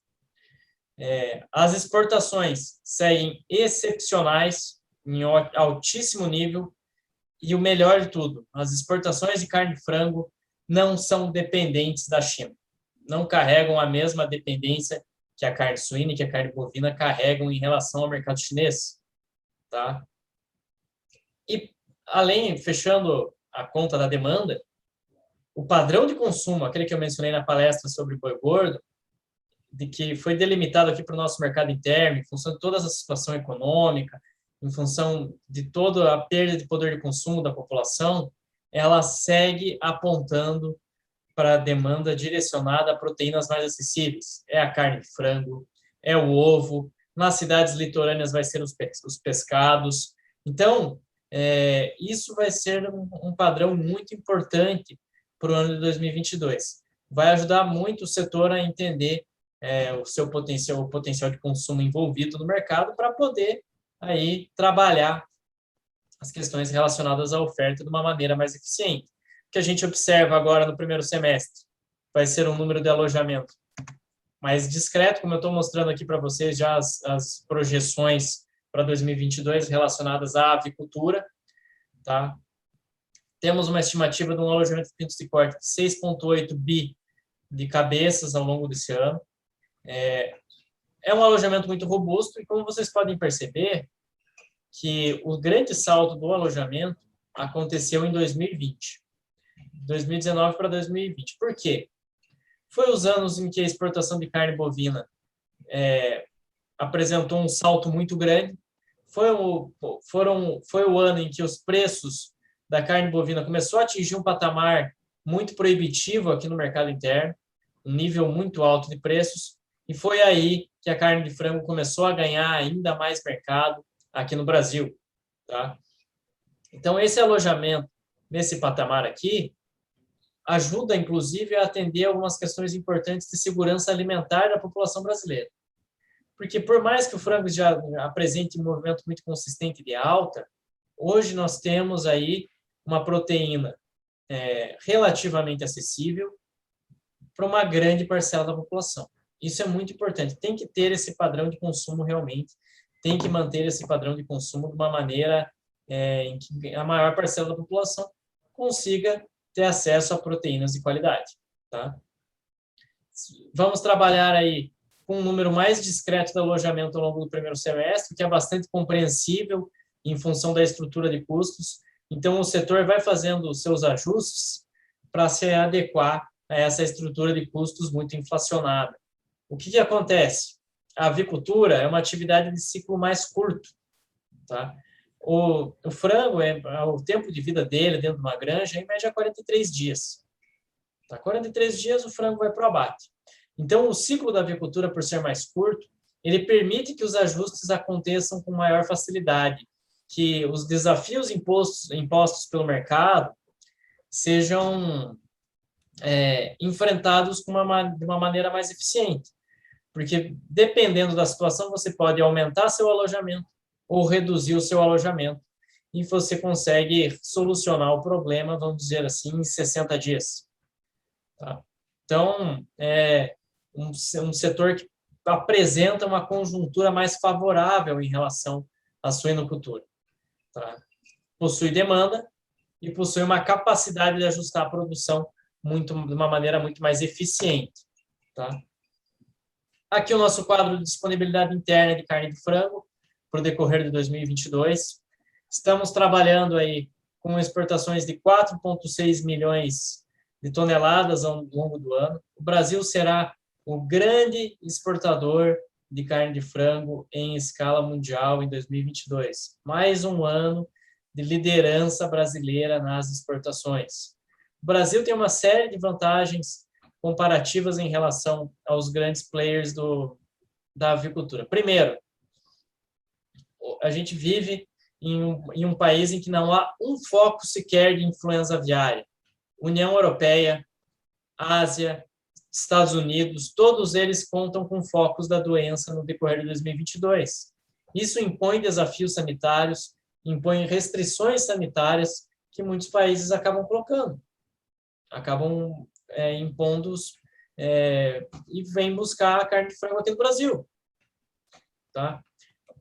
As exportações seguem excepcionais, em altíssimo nível, e o melhor de tudo, as exportações de carne de frango não são dependentes da China, não carregam a mesma dependência que a carne suína e que a carne bovina carregam em relação ao mercado chinês. Tá? E, fechando a conta da demanda, o padrão de consumo, aquele que eu mencionei na palestra sobre boi gordo, de que foi delimitado aqui para o nosso mercado interno, em função de toda essa situação econômica, em função de toda a perda de poder de consumo da população, ela segue apontando para a demanda direcionada a proteínas mais acessíveis. É a carne de frango, é o ovo, nas cidades litorâneas vai ser os pescados. Então, isso vai ser um padrão muito importante para o ano de 2022. Vai ajudar muito o setor a entender o seu potencial, o potencial de consumo envolvido no mercado para poder aí trabalhar as questões relacionadas à oferta de uma maneira mais eficiente. O que a gente observa agora no primeiro semestre vai ser um número de alojamento mais discreto, como eu estou mostrando aqui para vocês já as projeções para 2022 relacionadas à avicultura. Tá? Temos uma estimativa de um alojamento de pintos de corte de 6,8 bi de cabeças ao longo desse ano. É um alojamento muito robusto e, como vocês podem perceber, que o grande salto do alojamento aconteceu em 2020. 2019 para 2020. Por quê? Foi os anos em que a exportação de carne bovina apresentou um salto muito grande. Foi o ano em que os preços da carne bovina começou a atingir um patamar muito proibitivo aqui no mercado interno, um nível muito alto de preços, e foi aí que a carne de frango começou a ganhar ainda mais mercado, aqui no Brasil, tá? Então, esse alojamento nesse patamar aqui ajuda, inclusive, a atender algumas questões importantes de segurança alimentar da população brasileira. Porque, por mais que o frango já apresente um movimento muito consistente de alta, hoje nós temos aí uma proteína relativamente acessível para uma grande parcela da população. Isso é muito importante. Tem que ter esse padrão de consumo realmente, tem que manter esse padrão de consumo de uma maneira em que a maior parcela da população consiga ter acesso a proteínas de qualidade, tá? Vamos trabalhar aí com um número mais discreto de alojamento ao longo do primeiro semestre, que é bastante compreensível em função da estrutura de custos. Então, o setor vai fazendo os seus ajustes para se adequar a essa estrutura de custos muito inflacionada. O que acontece? A avicultura é uma atividade de ciclo mais curto, tá? O frango, o tempo de vida dele dentro de uma granja, em média, 43 dias. Tá? 43 dias, o frango vai para o abate. Então, o ciclo da avicultura, por ser mais curto, ele permite que os ajustes aconteçam com maior facilidade, que os desafios impostos pelo mercado sejam enfrentados de uma maneira mais eficiente. Porque, dependendo da situação, você pode aumentar seu alojamento ou reduzir o seu alojamento, e você consegue solucionar o problema, vamos dizer assim, em 60 dias. Tá? Então, é um setor que apresenta uma conjuntura mais favorável em relação à suinocultura. Tá? Possui demanda e possui uma capacidade de ajustar a produção de uma maneira muito mais eficiente. Tá? Aqui o nosso quadro de disponibilidade interna de carne de frango para o decorrer de 2022. Estamos trabalhando aí com exportações de 4,6 milhões de toneladas ao longo do ano. O Brasil será o grande exportador de carne de frango em escala mundial em 2022. Mais um ano de liderança brasileira nas exportações. O Brasil tem uma série de vantagens comparativas em relação aos grandes players da avicultura. Primeiro, a gente vive em um país em que não há um foco sequer de influenza aviária. União Europeia, Ásia, Estados Unidos, todos eles contam com focos da doença no decorrer de 2022. Isso impõe desafios sanitários, impõe restrições sanitárias que muitos países acabam colocando, acabam impondo e vêm buscar a carne de frango aqui no Brasil. Tá?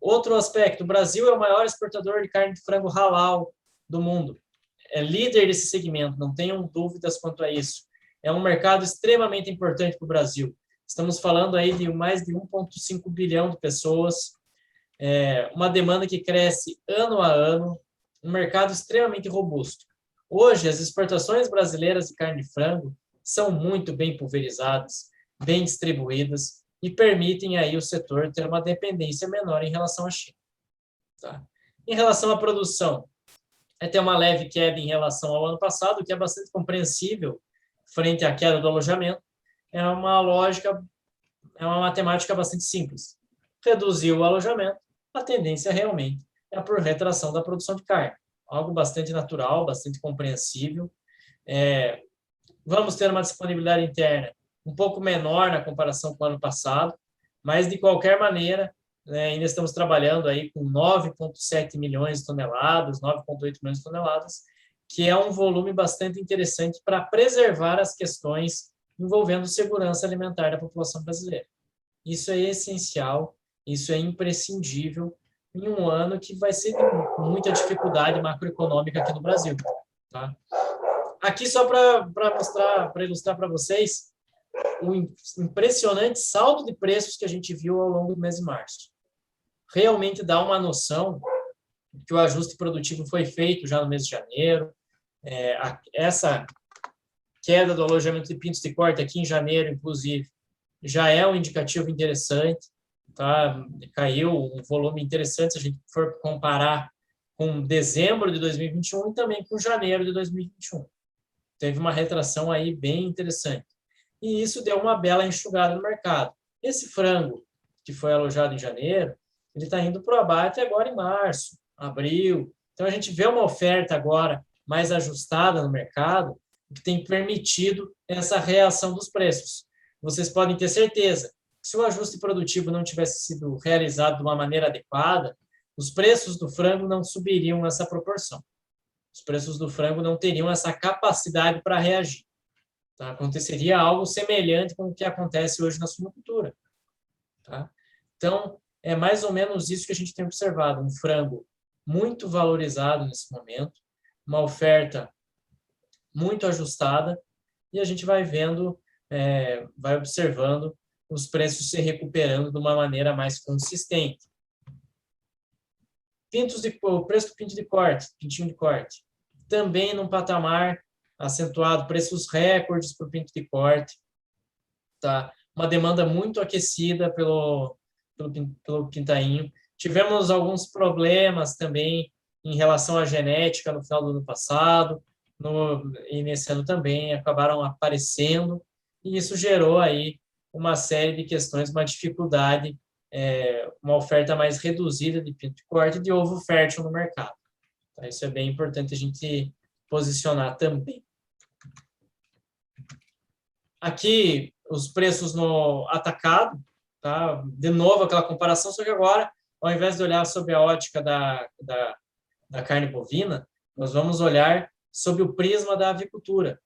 Outro aspecto, o Brasil é o maior exportador de carne de frango halal do mundo. É líder desse segmento, não tenham dúvidas quanto a isso. É um mercado extremamente importante para o Brasil. Estamos falando aí de mais de 1,5 bilhão de pessoas, uma demanda que cresce ano a ano, um mercado extremamente robusto. Hoje, as exportações brasileiras de carne de frango são muito bem pulverizadas, bem distribuídas e permitem aí o setor ter uma dependência menor em relação à China. Tá? Em relação à produção, ter uma leve queda em relação ao ano passado, que é bastante compreensível frente à queda do alojamento. É uma lógica, é uma matemática bastante simples. Reduzir o alojamento, a tendência realmente é por retração da produção de carne. Algo bastante natural, bastante compreensível. Vamos ter uma disponibilidade interna um pouco menor na comparação com o ano passado, mas, de qualquer maneira, ainda estamos trabalhando aí com 9,7 milhões de toneladas, 9,8 milhões de toneladas, que é um volume bastante interessante para preservar as questões envolvendo segurança alimentar da população brasileira. Isso é essencial, isso é imprescindível em um ano que vai ser com muita dificuldade macroeconômica aqui no Brasil. Tá? Aqui, só para ilustrar para vocês, o impressionante saldo de preços que a gente viu ao longo do mês de março. Realmente dá uma noção que o ajuste produtivo foi feito já no mês de janeiro. Essa queda do alojamento de pintos de corte aqui em janeiro, inclusive, já é um indicativo interessante. Tá? Caiu um volume interessante se a gente for comparar com dezembro de 2021 e também com janeiro de 2021. Teve uma retração aí bem interessante. E isso deu uma bela enxugada no mercado. Esse frango que foi alojado em janeiro, ele está indo para o abate agora em março, abril. Então, a gente vê uma oferta agora mais ajustada no mercado, que tem permitido essa reação dos preços. Vocês podem ter certeza que se o ajuste produtivo não tivesse sido realizado de uma maneira adequada, os preços do frango não subiriam nessa proporção. Os preços do frango não teriam essa capacidade para reagir. Tá? Aconteceria algo semelhante com o que acontece hoje na suinocultura. Tá? Então, é mais ou menos isso que a gente tem observado, um frango muito valorizado nesse momento, uma oferta muito ajustada, e a gente vai vendo, vai observando os preços se recuperando de uma maneira mais consistente. O preço do pintinho de corte, também num patamar acentuado, preços recordes para o pinto de corte, tá? Uma demanda muito aquecida pelo pintainho. Tivemos alguns problemas também em relação à genética no final do ano passado, e nesse ano também acabaram aparecendo, e isso gerou aí uma série de questões, uma dificuldade, uma oferta mais reduzida de pinto de corte e de ovo fértil no mercado. Tá? Isso é bem importante a gente posicionar também. Aqui, os preços no atacado, tá? De novo aquela comparação, só que agora, ao invés de olhar sob a ótica da carne bovina, nós vamos olhar sob o prisma da avicultura.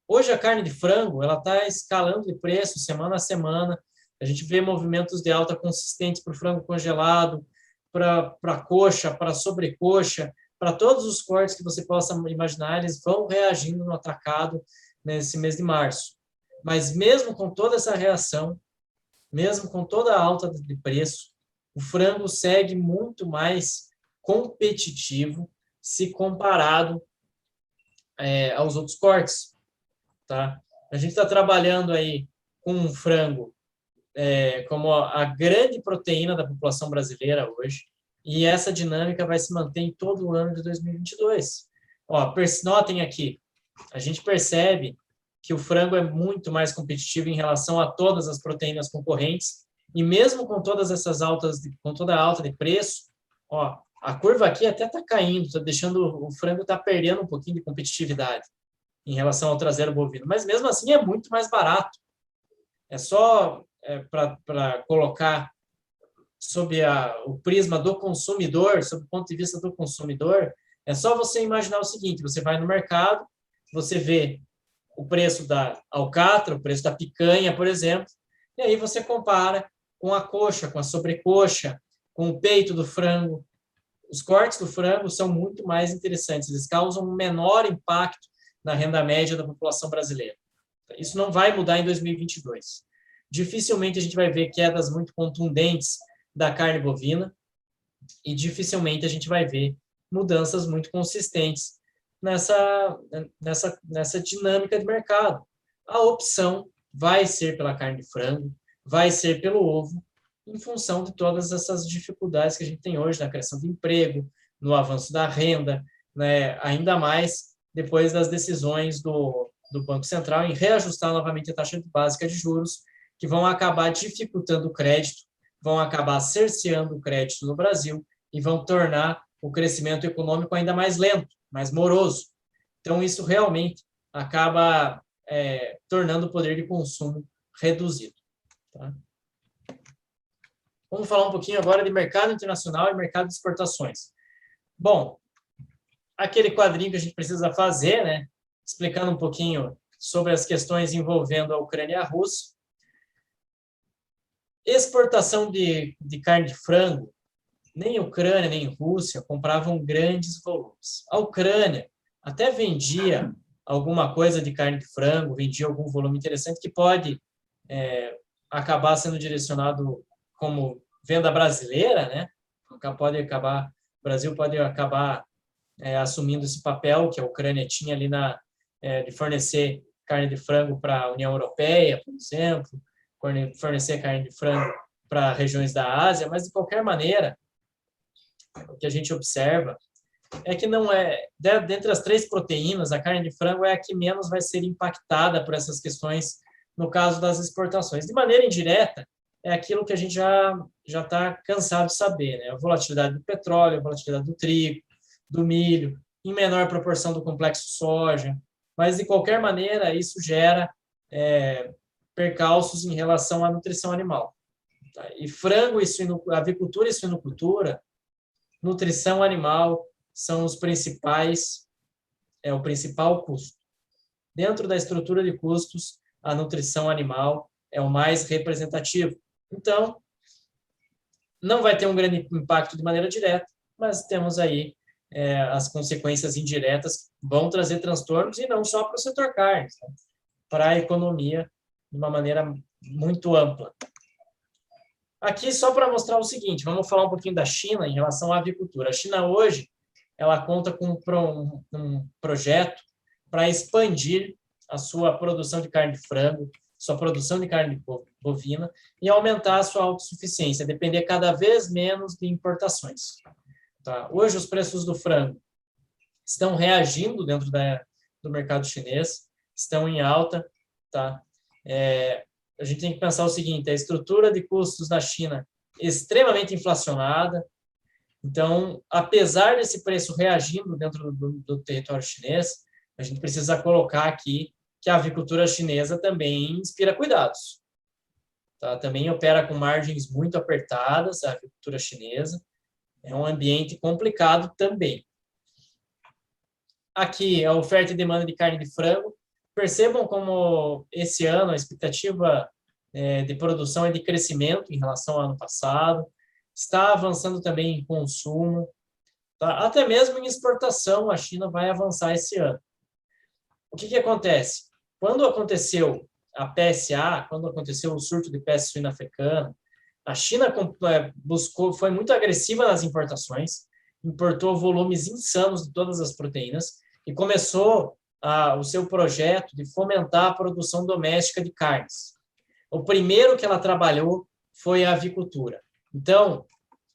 Hoje, a carne de frango ela está escalando de preço semana a semana. A gente vê movimentos de alta consistentes para o frango congelado, para a coxa, para a sobrecoxa, para todos os cortes que você possa imaginar, eles vão reagindo no atacado nesse mês de março. Mas mesmo com toda essa reação, mesmo com toda a alta de preço, o frango segue muito mais competitivo se comparado aos outros cortes. Tá? A gente está trabalhando aí com um frango como a grande proteína da população brasileira hoje, e essa dinâmica vai se manter em todo o ano de 2022. Ó, notem aqui, a gente percebe que o frango é muito mais competitivo em relação a todas as proteínas concorrentes, e mesmo com todas essas com toda a alta de preço, ó, a curva aqui até está caindo, está deixando o frango perdendo um pouquinho de competitividade em relação ao traseiro bovino, mas mesmo assim é muito mais barato. É só para colocar sob o prisma do consumidor, sob o ponto de vista do consumidor, é só você imaginar o seguinte: você vai no mercado, você vê o preço da alcatra, o preço da picanha, por exemplo, e aí você compara com a coxa, com a sobrecoxa, com o peito do frango. Os cortes do frango são muito mais interessantes, eles causam um menor impacto na renda média da população brasileira. Isso não vai mudar em 2022. Dificilmente a gente vai ver quedas muito contundentes da carne bovina e dificilmente a gente vai ver mudanças muito consistentes nessa dinâmica de mercado. A opção vai ser pela carne de frango, vai ser pelo ovo, em função de todas essas dificuldades que a gente tem hoje na criação de emprego, no avanço da renda, né, ainda mais depois das decisões do Banco Central em reajustar novamente a taxa básica de juros, que vão acabar dificultando o crédito, vão acabar cerceando o crédito no Brasil e vão tornar o crescimento econômico ainda mais lento, mais moroso. Então, isso realmente acaba tornando o poder de consumo reduzido. Tá? Vamos falar um pouquinho agora de mercado internacional e mercado de exportações. Bom, aquele quadrinho que a gente precisa fazer, né, explicando um pouquinho sobre as questões envolvendo a Ucrânia e a Rússia. Exportação de carne de frango, nem Ucrânia nem Rússia compravam grandes volumes. A Ucrânia até vendia alguma coisa de carne de frango, vendia algum volume interessante que pode acabar sendo direcionado como venda brasileira, né? O Brasil pode acabar assumindo esse papel que a Ucrânia tinha ali de fornecer carne de frango para a União Europeia, por exemplo, fornecer carne de frango para regiões da Ásia, mas de qualquer maneira, o que a gente observa é que não dentre as 3 proteínas, a carne de frango é a que menos vai ser impactada por essas questões no caso das exportações. De maneira indireta, é aquilo que a gente já está cansado de saber, né? A volatilidade do petróleo, a volatilidade do trigo, do milho, em menor proporção do complexo soja, mas, de qualquer maneira, isso gera percalços em relação à nutrição animal. Tá? E frango, avicultura e suinocultura, nutrição animal são os principais, o principal custo. Dentro da estrutura de custos, a nutrição animal é o mais representativo. Então, não vai ter um grande impacto de maneira direta, mas temos aí as consequências indiretas que vão trazer transtornos, e não só para o setor carnes, né? Para a economia de uma maneira muito ampla. Aqui, só para mostrar o seguinte, vamos falar um pouquinho da China em relação à avicultura. A China hoje, ela conta com um projeto para expandir a sua produção de carne de frango, sua produção de carne bovina, e aumentar a sua autossuficiência, depender cada vez menos de importações. Tá? Hoje, os preços do frango estão reagindo dentro do mercado chinês, estão em alta. Tá? A gente tem que pensar o seguinte, a estrutura de custos na China é extremamente inflacionada. Então, apesar desse preço reagindo dentro do território chinês, a gente precisa colocar aqui que a avicultura chinesa também inspira cuidados. Tá? Também opera com margens muito apertadas, a avicultura chinesa. É um ambiente complicado também. Aqui, a oferta e demanda de carne de frango. Percebam como esse ano a expectativa de produção é de crescimento em relação ao ano passado. Está avançando também em consumo. Tá? Até mesmo em exportação, a China vai avançar esse ano. O que acontece? Quando aconteceu a PSA, quando aconteceu o surto de peste suína africana, a China foi muito agressiva nas importações, importou volumes insanos de todas as proteínas e começou o seu projeto de fomentar a produção doméstica de carnes. O primeiro que ela trabalhou foi a avicultura. Então,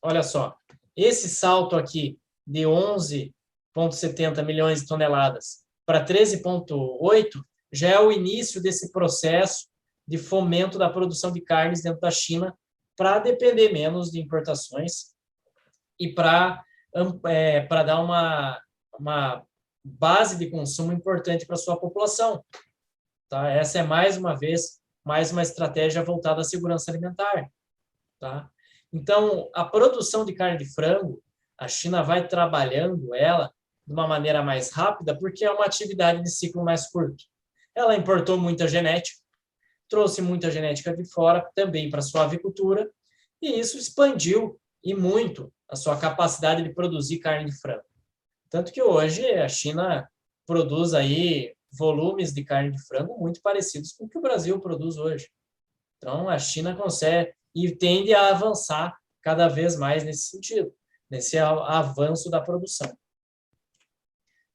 olha só, esse salto aqui de 11,70 milhões de toneladas para 13,8 já é o início desse processo de fomento da produção de carnes dentro da China para depender menos de importações e para dar uma base de consumo importante para a sua população. Tá? Essa é, mais uma vez, mais uma estratégia voltada à segurança alimentar. Tá? Então, a produção de carne de frango, a China vai trabalhando ela de uma maneira mais rápida, porque é uma atividade de ciclo mais curto. Ela importou muita genética, trouxe muita genética de fora, também para a sua avicultura, e isso expandiu e muito a sua capacidade de produzir carne de frango. Tanto que hoje a China produz aí volumes de carne de frango muito parecidos com o que o Brasil produz hoje. Então, a China consegue e tende a avançar cada vez mais nesse sentido, nesse avanço da produção.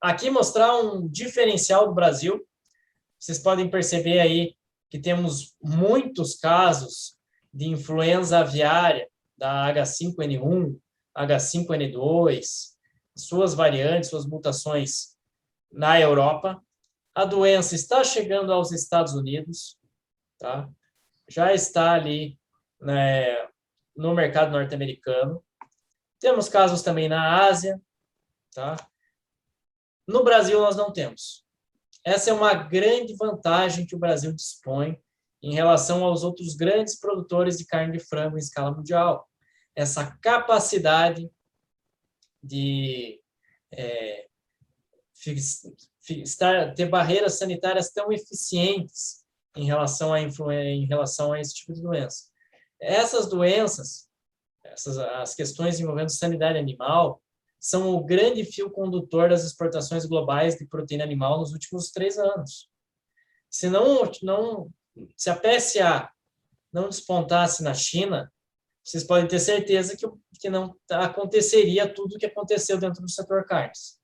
Aqui mostrar um diferencial do Brasil. Vocês podem perceber aí que temos muitos casos de influenza aviária da H5N1, H5N2, suas variantes, suas mutações na Europa. A doença está chegando aos Estados Unidos, tá? Já está ali, né, no mercado norte-americano. Temos casos também na Ásia, tá? No Brasil, nós não temos. Essa é uma grande vantagem que o Brasil dispõe em relação aos outros grandes produtores de carne de frango em escala mundial. Essa capacidade de ter barreiras sanitárias tão eficientes em relação a esse tipo de doença. Essas doenças, as questões envolvendo sanidade animal, são o grande fio condutor das exportações globais de proteína animal nos últimos 3 anos. Se a PSA não despontasse na China, vocês podem ter certeza que não aconteceria tudo o que aconteceu dentro do setor carnes.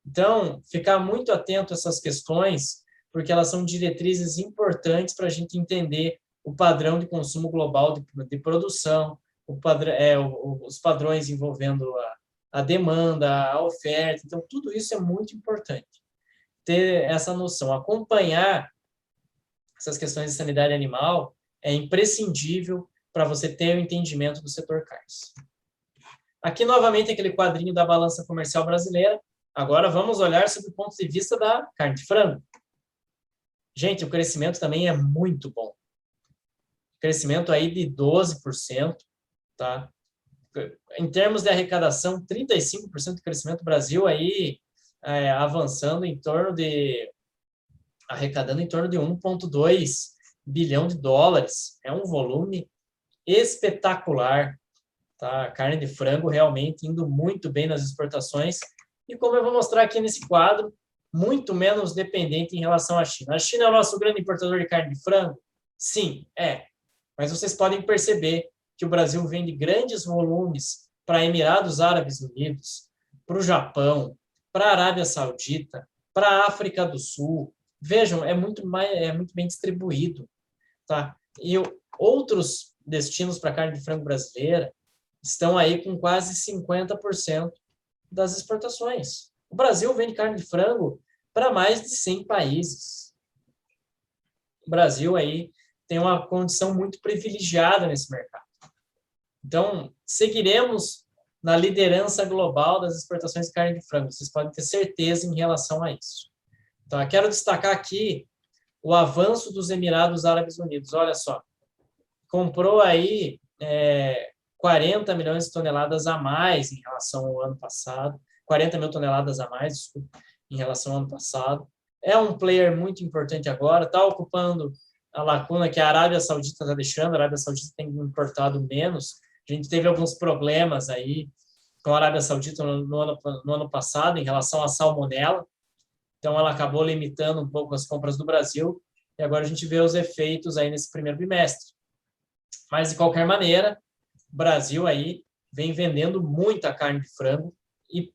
Então, ficar muito atento a essas questões, porque elas são diretrizes importantes para a gente entender o padrão de consumo global de produção, os padrões envolvendo a demanda, a oferta. Então, tudo isso é muito importante. Ter essa noção, acompanhar essas questões de sanidade animal é imprescindível para você ter o entendimento do setor carnes. Aqui, novamente, aquele quadrinho da balança comercial brasileira. Agora, vamos olhar sob o ponto de vista da carne de frango. Gente, o crescimento também é muito bom. Crescimento aí de 12%, tá? Em termos de arrecadação, 35% de crescimento. Brasil aí avançando arrecadando em torno de 1,2 bilhão de dólares. É um volume espetacular, tá? A carne de frango realmente indo muito bem nas exportações. E como eu vou mostrar aqui nesse quadro, muito menos dependente em relação à China. A China é o nosso grande importador de carne de frango? Sim, é. Mas vocês podem perceber que o Brasil vende grandes volumes para Emirados Árabes Unidos, para o Japão, para a Arábia Saudita, para a África do Sul. Vejam, é muito bem distribuído, tá? E outros destinos para a carne de frango brasileira estão aí com quase 50% das exportações. O Brasil vende carne de frango para mais de 100 países. O Brasil aí tem uma condição muito privilegiada nesse mercado. Então, seguiremos na liderança global das exportações de carne de frango. Vocês podem ter certeza em relação a isso. Então, eu quero destacar aqui o avanço dos Emirados Árabes Unidos. Olha só, comprou aí 40 milhões de toneladas a mais em relação ao ano passado, 40 mil toneladas a mais, desculpa, em relação ao ano passado. É um player muito importante agora, está ocupando a lacuna que a Arábia Saudita está deixando. A Arábia Saudita tem importado menos. A gente teve alguns problemas aí com a Arábia Saudita no ano passado em relação à salmonela. Então, ela acabou limitando um pouco as compras do Brasil. E agora a gente vê os efeitos aí nesse primeiro bimestre. Mas, de qualquer maneira, o Brasil aí vem vendendo muita carne de frango e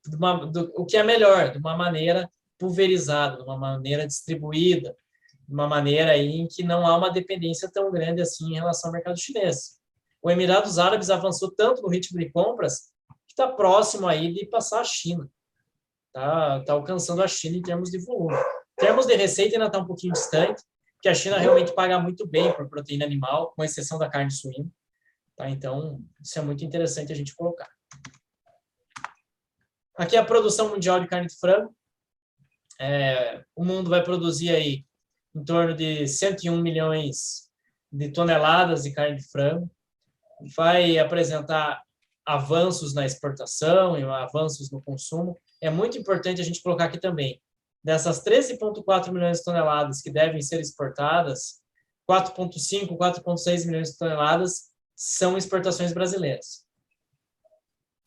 o que é melhor, de uma maneira pulverizada, de uma maneira distribuída, de uma maneira aí em que não há uma dependência tão grande assim em relação ao mercado chinês. O Emirados Árabes avançou tanto no ritmo de compras que está próximo aí de passar a China. Tá alcançando a China em termos de volume. Em termos de receita ainda está um pouquinho distante, porque a China realmente paga muito bem por proteína animal, com exceção da carne suína. Tá? Então, isso é muito interessante a gente colocar. Aqui é a produção mundial de carne de frango. O mundo vai produzir aí em torno de 101 milhões de toneladas de carne de frango. Vai apresentar avanços na exportação e avanços no consumo. É muito importante a gente colocar aqui também, dessas 13,4 milhões de toneladas que devem ser exportadas, 4,5, 4,6 milhões de toneladas são exportações brasileiras.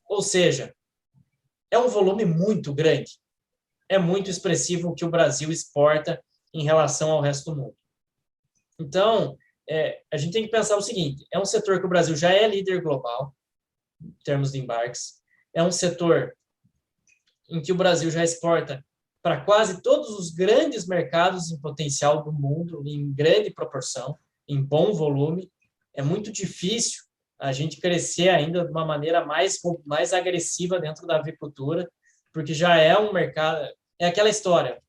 Ou seja, é um volume muito grande. É muito expressivo o que o Brasil exporta em relação ao resto do mundo. Então, a gente tem que pensar o seguinte, é um setor que o Brasil já é líder global, em termos de embarques, é um setor em que o Brasil já exporta para quase todos os grandes mercados em potencial do mundo, em grande proporção, em bom volume. É muito difícil a gente crescer ainda de uma maneira mais agressiva dentro da avicultura, porque já é um mercado... É aquela história,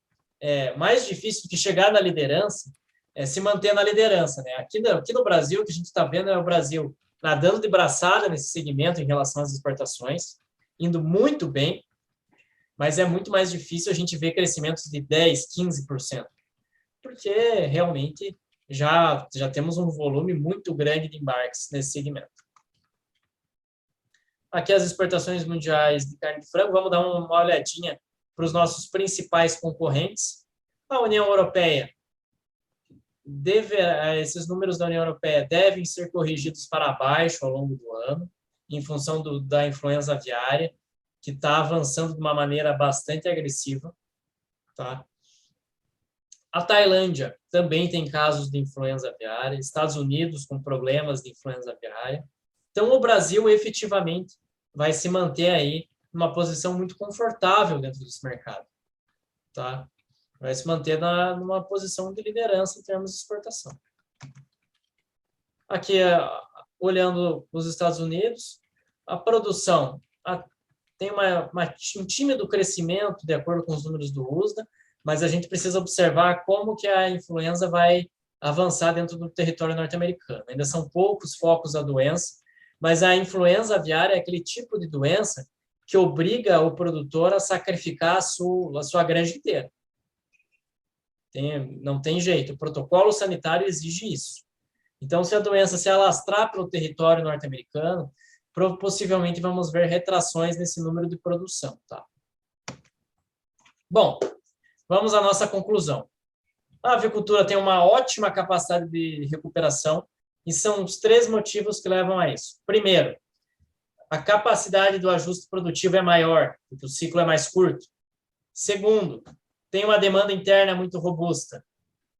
mais difícil do que chegar na liderança é se manter na liderança, né? Aqui no Brasil, o que a gente está vendo é o Brasil nadando de braçada nesse segmento em relação às exportações, indo muito bem, mas é muito mais difícil a gente ver crescimentos de 10%, 15%, porque realmente já temos um volume muito grande de embarques nesse segmento. Aqui as exportações mundiais de carne de frango, vamos dar uma olhadinha para os nossos principais concorrentes. A União Europeia, esses números da União Europeia devem ser corrigidos para baixo ao longo do ano, em função da influenza aviária, que está avançando de uma maneira bastante agressiva. Tá? A Tailândia também tem casos de influenza aviária, Estados Unidos com problemas de influenza aviária. Então, o Brasil efetivamente vai se manter aí numa posição muito confortável dentro desse mercado. Tá? Vai se manter numa posição de liderança em termos de exportação. Aqui, olhando os Estados Unidos, a produção tem um tímido crescimento de acordo com os números do USDA, mas a gente precisa observar como que a influenza vai avançar dentro do território norte-americano. Ainda são poucos focos da doença, mas a influenza aviária é aquele tipo de doença que obriga o produtor a sacrificar a sua granja inteira. Não tem jeito, o protocolo sanitário exige isso. Então, se a doença se alastrar pelo território norte-americano, possivelmente vamos ver retrações nesse número de produção. Tá? Bom, vamos à nossa conclusão. A avicultura tem uma ótima capacidade de recuperação e são os 3 motivos que levam a isso. Primeiro, a capacidade do ajuste produtivo é maior, porque o ciclo é mais curto. Segundo, tem uma demanda interna muito robusta.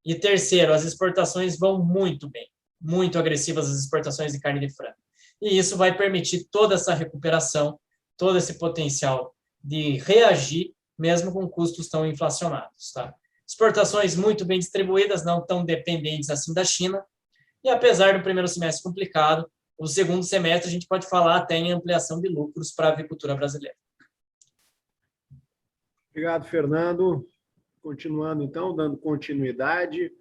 E terceiro, as exportações vão muito bem, muito agressivas as exportações de carne de frango. E isso vai permitir toda essa recuperação, todo esse potencial de reagir, mesmo com custos tão inflacionados. Tá? Exportações muito bem distribuídas, não tão dependentes assim da China. E apesar do primeiro semestre complicado, o segundo semestre a gente pode falar até em ampliação de lucros para a avicultura brasileira. Obrigado, Fernando. Continuando, então, dando continuidade,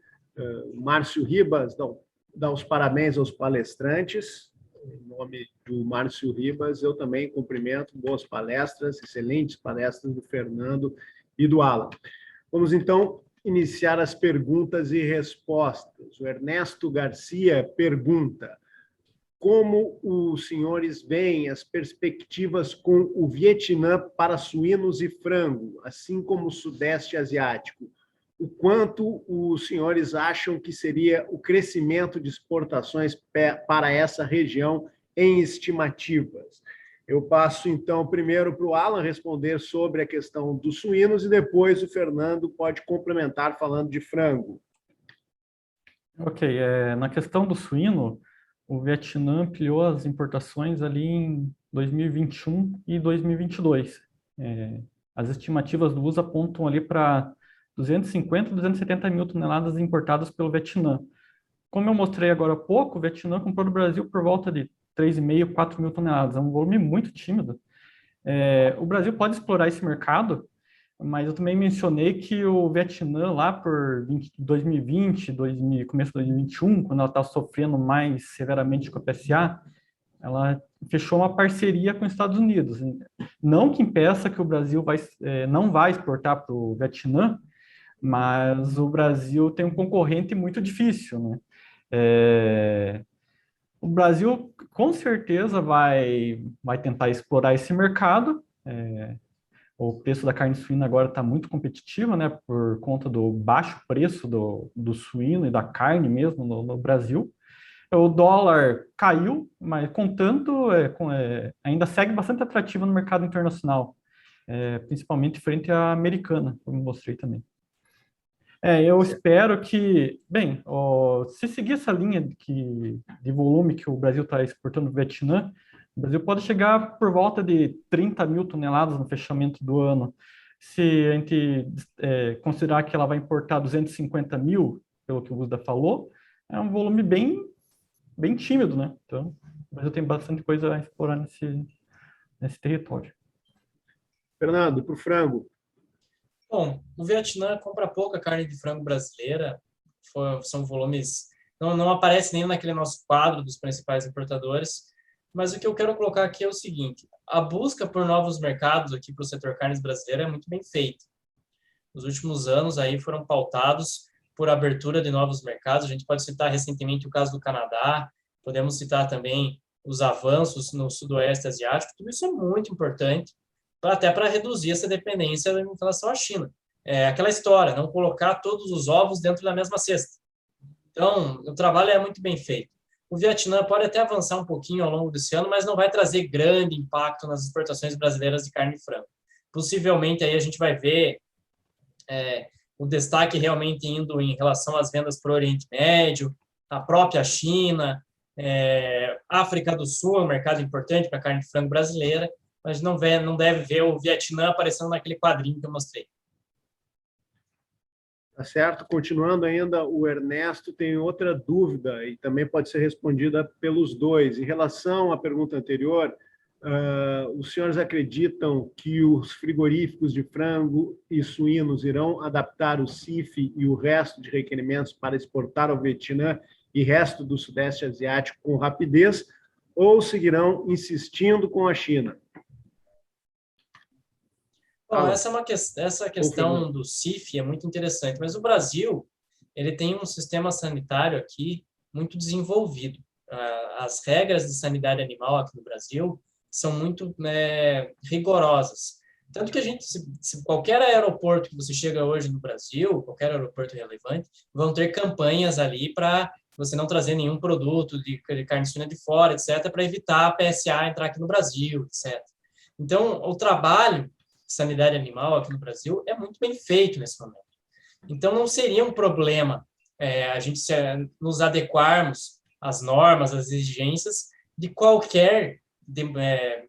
Márcio Ribas dá os parabéns aos palestrantes. Em nome do Márcio Ribas, eu também cumprimento boas palestras, excelentes palestras do Fernando e do Alan. Vamos, então, iniciar as perguntas e respostas. O Ernesto Garcia pergunta: como os senhores veem as perspectivas com o Vietnã para suínos e frango, assim como o Sudeste Asiático? O quanto os senhores acham que seria o crescimento de exportações para essa região em estimativas? Eu passo, então, primeiro para o Alan responder sobre a questão dos suínos e depois o Fernando pode complementar falando de frango. Ok, na questão do suíno, o Vietnã ampliou as importações ali em 2021 e 2022. As estimativas do USA apontam ali para 250 a 270 mil toneladas importadas pelo Vietnã. Como eu mostrei agora há pouco, o Vietnã comprou do Brasil por volta de 3,5, 4 mil toneladas. É um volume muito tímido. O Brasil pode explorar esse mercado, mas eu também mencionei que o Vietnã, lá por 2020, começo de 2021, quando ela está sofrendo mais severamente com a PSA, ela fechou uma parceria com os Estados Unidos. Não que impeça que o Brasil não vai exportar para o Vietnã, mas o Brasil tem um concorrente muito difícil, né? O Brasil, com certeza, vai tentar explorar esse mercado. O preço da carne suína agora está muito competitivo, né, por conta do baixo preço do suíno e da carne mesmo no Brasil. O dólar caiu, mas, contanto, ainda segue bastante atrativo no mercado internacional, principalmente frente à americana, como mostrei também. Eu espero que, bem, se seguir essa linha de volume que o Brasil está exportando para o Vietnã, o Brasil pode chegar por volta de 30 mil toneladas no fechamento do ano. Se a gente considerar que ela vai importar 250 mil, pelo que o Gusda falou, é um volume bem tímido, né? Então, o Brasil tem bastante coisa a explorar nesse território. Fernando, para o frango. Bom, o Vietnã compra pouca carne de frango brasileira, são volumes, não aparece nem naquele nosso quadro dos principais importadores, mas o que eu quero colocar aqui é o seguinte: a busca por novos mercados aqui para o setor carnes brasileiro é muito bem feita. Os últimos anos aí foram pautados por abertura de novos mercados. A gente pode citar recentemente o caso do Canadá, podemos citar também os avanços no Sudoeste Asiático. Tudo isso é muito importante, até para reduzir essa dependência em relação à China. É aquela história, não colocar todos os ovos dentro da mesma cesta. Então, o trabalho é muito bem feito. O Vietnã pode até avançar um pouquinho ao longo desse ano, mas não vai trazer grande impacto nas exportações brasileiras de carne de frango. Possivelmente aí a gente vai ver o destaque realmente indo em relação às vendas para o Oriente Médio, a própria China, África do Sul é um mercado importante para a carne de frango brasileira, mas não deve ver o Vietnã aparecendo naquele quadrinho que eu mostrei. Tá certo? Continuando ainda, o Ernesto tem outra dúvida e também pode ser respondida pelos dois. Em relação à pergunta anterior, Os senhores acreditam que os frigoríficos de frango e suínos irão adaptar o CIF e o resto de requerimentos para exportar ao Vietnã e resto do Sudeste Asiático com rapidez, ou seguirão insistindo com a China? Bom, essa questão do CIF é muito interessante, mas o Brasil ele tem um sistema sanitário aqui muito desenvolvido. As regras de sanidade animal aqui no Brasil são muito rigorosas. Tanto que se qualquer aeroporto que você chega hoje no Brasil, qualquer aeroporto relevante, vão ter campanhas ali para você não trazer nenhum produto de carne suína de fora, etc., para evitar a PSA entrar aqui no Brasil, etc. Então, o trabalho de sanidade animal aqui no Brasil é muito bem feito nesse momento. Então, não seria um problema a gente nos adequarmos às normas, às exigências de qualquer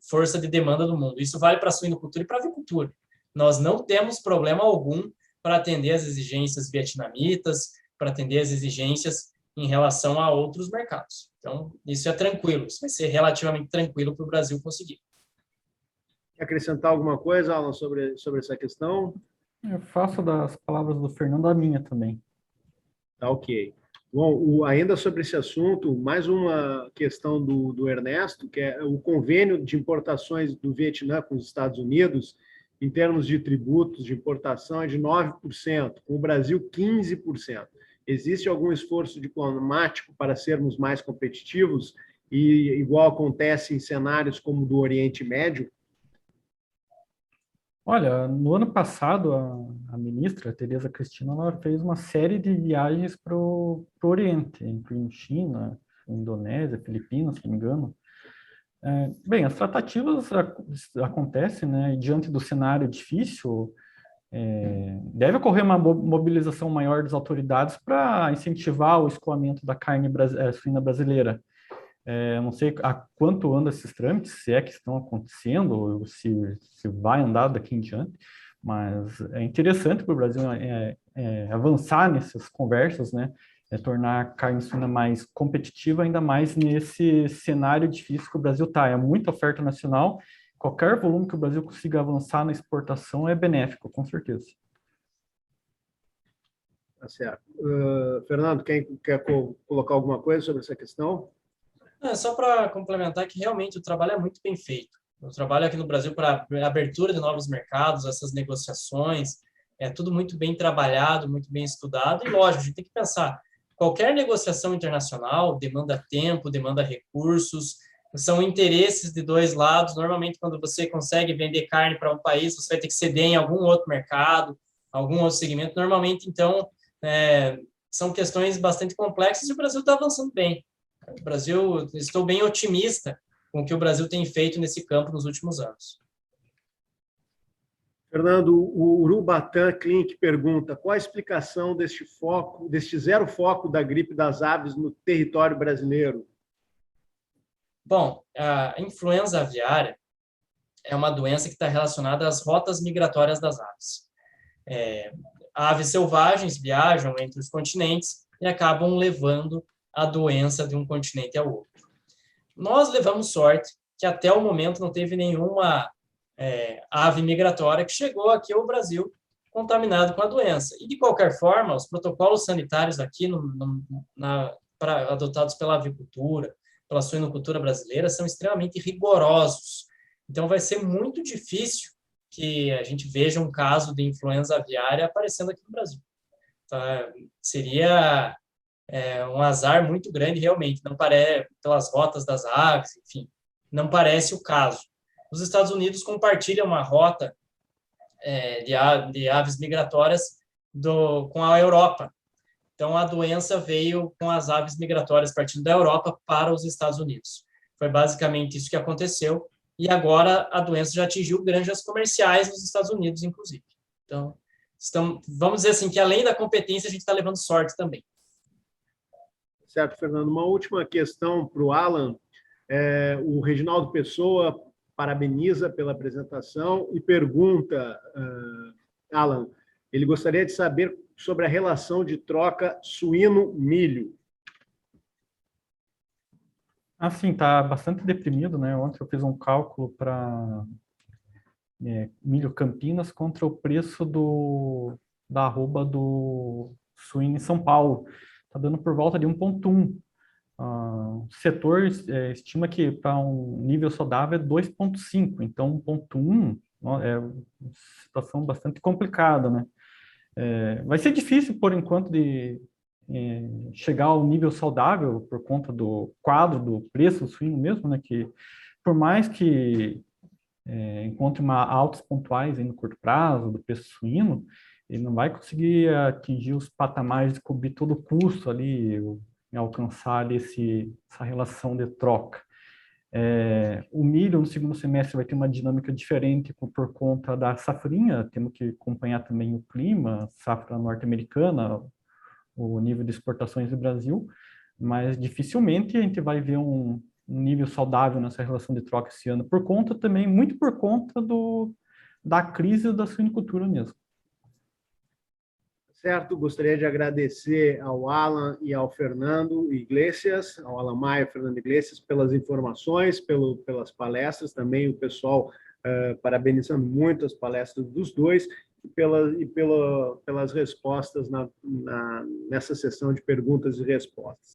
força de demanda do mundo. Isso vale para a suinocultura e para a avicultura. Nós não temos problema algum para atender as exigências vietnamitas, para atender as exigências em relação a outros mercados. Então, isso é tranquilo, isso vai ser relativamente tranquilo para o Brasil conseguir. Quer acrescentar alguma coisa, Alan, sobre essa questão? Eu faço das palavras do Fernando a minha também. Tá, ok. Bom, ainda sobre esse assunto, mais uma questão do Ernesto, que é o convênio de importações do Vietnã com os Estados Unidos, em termos de tributos de importação, é de 9%, com o Brasil 15%. Existe algum esforço diplomático para sermos mais competitivos, e igual acontece em cenários como o do Oriente Médio? Olha, no ano passado, a ministra, Tereza Cristina, ela fez uma série de viagens para o Oriente, incluindo China, Indonésia, Filipinas, se não me engano. Bem, as tratativas acontecem, né, e diante do cenário difícil, deve ocorrer uma mobilização maior das autoridades para incentivar o escoamento da carne suína brasileira. Não sei há quanto andam esses trâmites, se é que estão acontecendo, ou se vai andar daqui em diante, mas é interessante para o Brasil avançar nessas conversas, né? Tornar a carne suína mais competitiva, ainda mais nesse cenário difícil que o Brasil está. É muita oferta nacional, qualquer volume que o Brasil consiga avançar na exportação é benéfico, com certeza. Tá certo. Fernando, quer colocar alguma coisa sobre essa questão? Só para complementar que realmente o trabalho é muito bem feito. O trabalho aqui no Brasil para abertura de novos mercados, essas negociações, é tudo muito bem trabalhado, muito bem estudado. E lógico, a gente tem que pensar, qualquer negociação internacional demanda tempo, demanda recursos, são interesses de dois lados. Normalmente, quando você consegue vender carne para um país, você vai ter que ceder em algum outro mercado, algum outro segmento. Normalmente, então, são questões bastante complexas e o Brasil está avançando bem. O Brasil, estou bem otimista com o que o Brasil tem feito nesse campo nos últimos anos. Fernando, o Urubatã Clink pergunta: qual a explicação deste zero foco da gripe das aves no território brasileiro? Bom, a influenza aviária é uma doença que está relacionada às rotas migratórias das aves. Aves selvagens viajam entre os continentes e acabam levando a doença de um continente ao outro. Nós levamos sorte que até o momento não teve nenhuma ave migratória que chegou aqui ao Brasil contaminado com a doença. E, de qualquer forma, os protocolos sanitários aqui adotados pela avicultura, pela suinocultura brasileira, são extremamente rigorosos. Então, vai ser muito difícil que a gente veja um caso de influenza aviária aparecendo aqui no Brasil. Tá? Seria um azar muito grande, realmente. Não parece, pelas rotas das aves, enfim, não parece o caso. Os Estados Unidos compartilham uma rota de aves migratórias com a Europa. Então, a doença veio com as aves migratórias partindo da Europa para os Estados Unidos. Foi basicamente isso que aconteceu. E agora a doença já atingiu granjas comerciais nos Estados Unidos, inclusive. Então, vamos dizer assim, que além da competência, a gente está levando sorte também. Certo, Fernando. Uma última questão para o Alan. O Reginaldo Pessoa parabeniza pela apresentação e pergunta, Alan, ele gostaria de saber sobre a relação de troca suíno-milho. Assim, tá bastante deprimido, né? Ontem eu fiz um cálculo para milho Campinas contra o preço da arroba do suíno em São Paulo. Está dando por volta de 1,1. O setor estima que para um nível saudável é 2,5. Então, 1,1 é uma situação bastante complicada, né? Vai ser difícil, por enquanto, de chegar ao nível saudável por conta do quadro do preço do suíno mesmo, né? Que por mais que encontre altas pontuais aí no curto prazo do preço suíno, ele não vai conseguir atingir os patamares de cobrir todo o custo ali, em alcançar ali essa relação de troca. O milho no segundo semestre vai ter uma dinâmica diferente por conta da safrinha, temos que acompanhar também o clima, safra norte-americana, o nível de exportações do Brasil, mas dificilmente a gente vai ver um nível saudável nessa relação de troca esse ano, por conta também, muito por conta da crise da suinicultura mesmo. Certo, gostaria de agradecer ao Alan e ao Fernando Iglesias, ao Alan Maia e Fernando Iglesias, pelas informações, pelas palestras, também o pessoal parabenizando muito as palestras dos dois e pelas respostas nessa sessão de perguntas e respostas.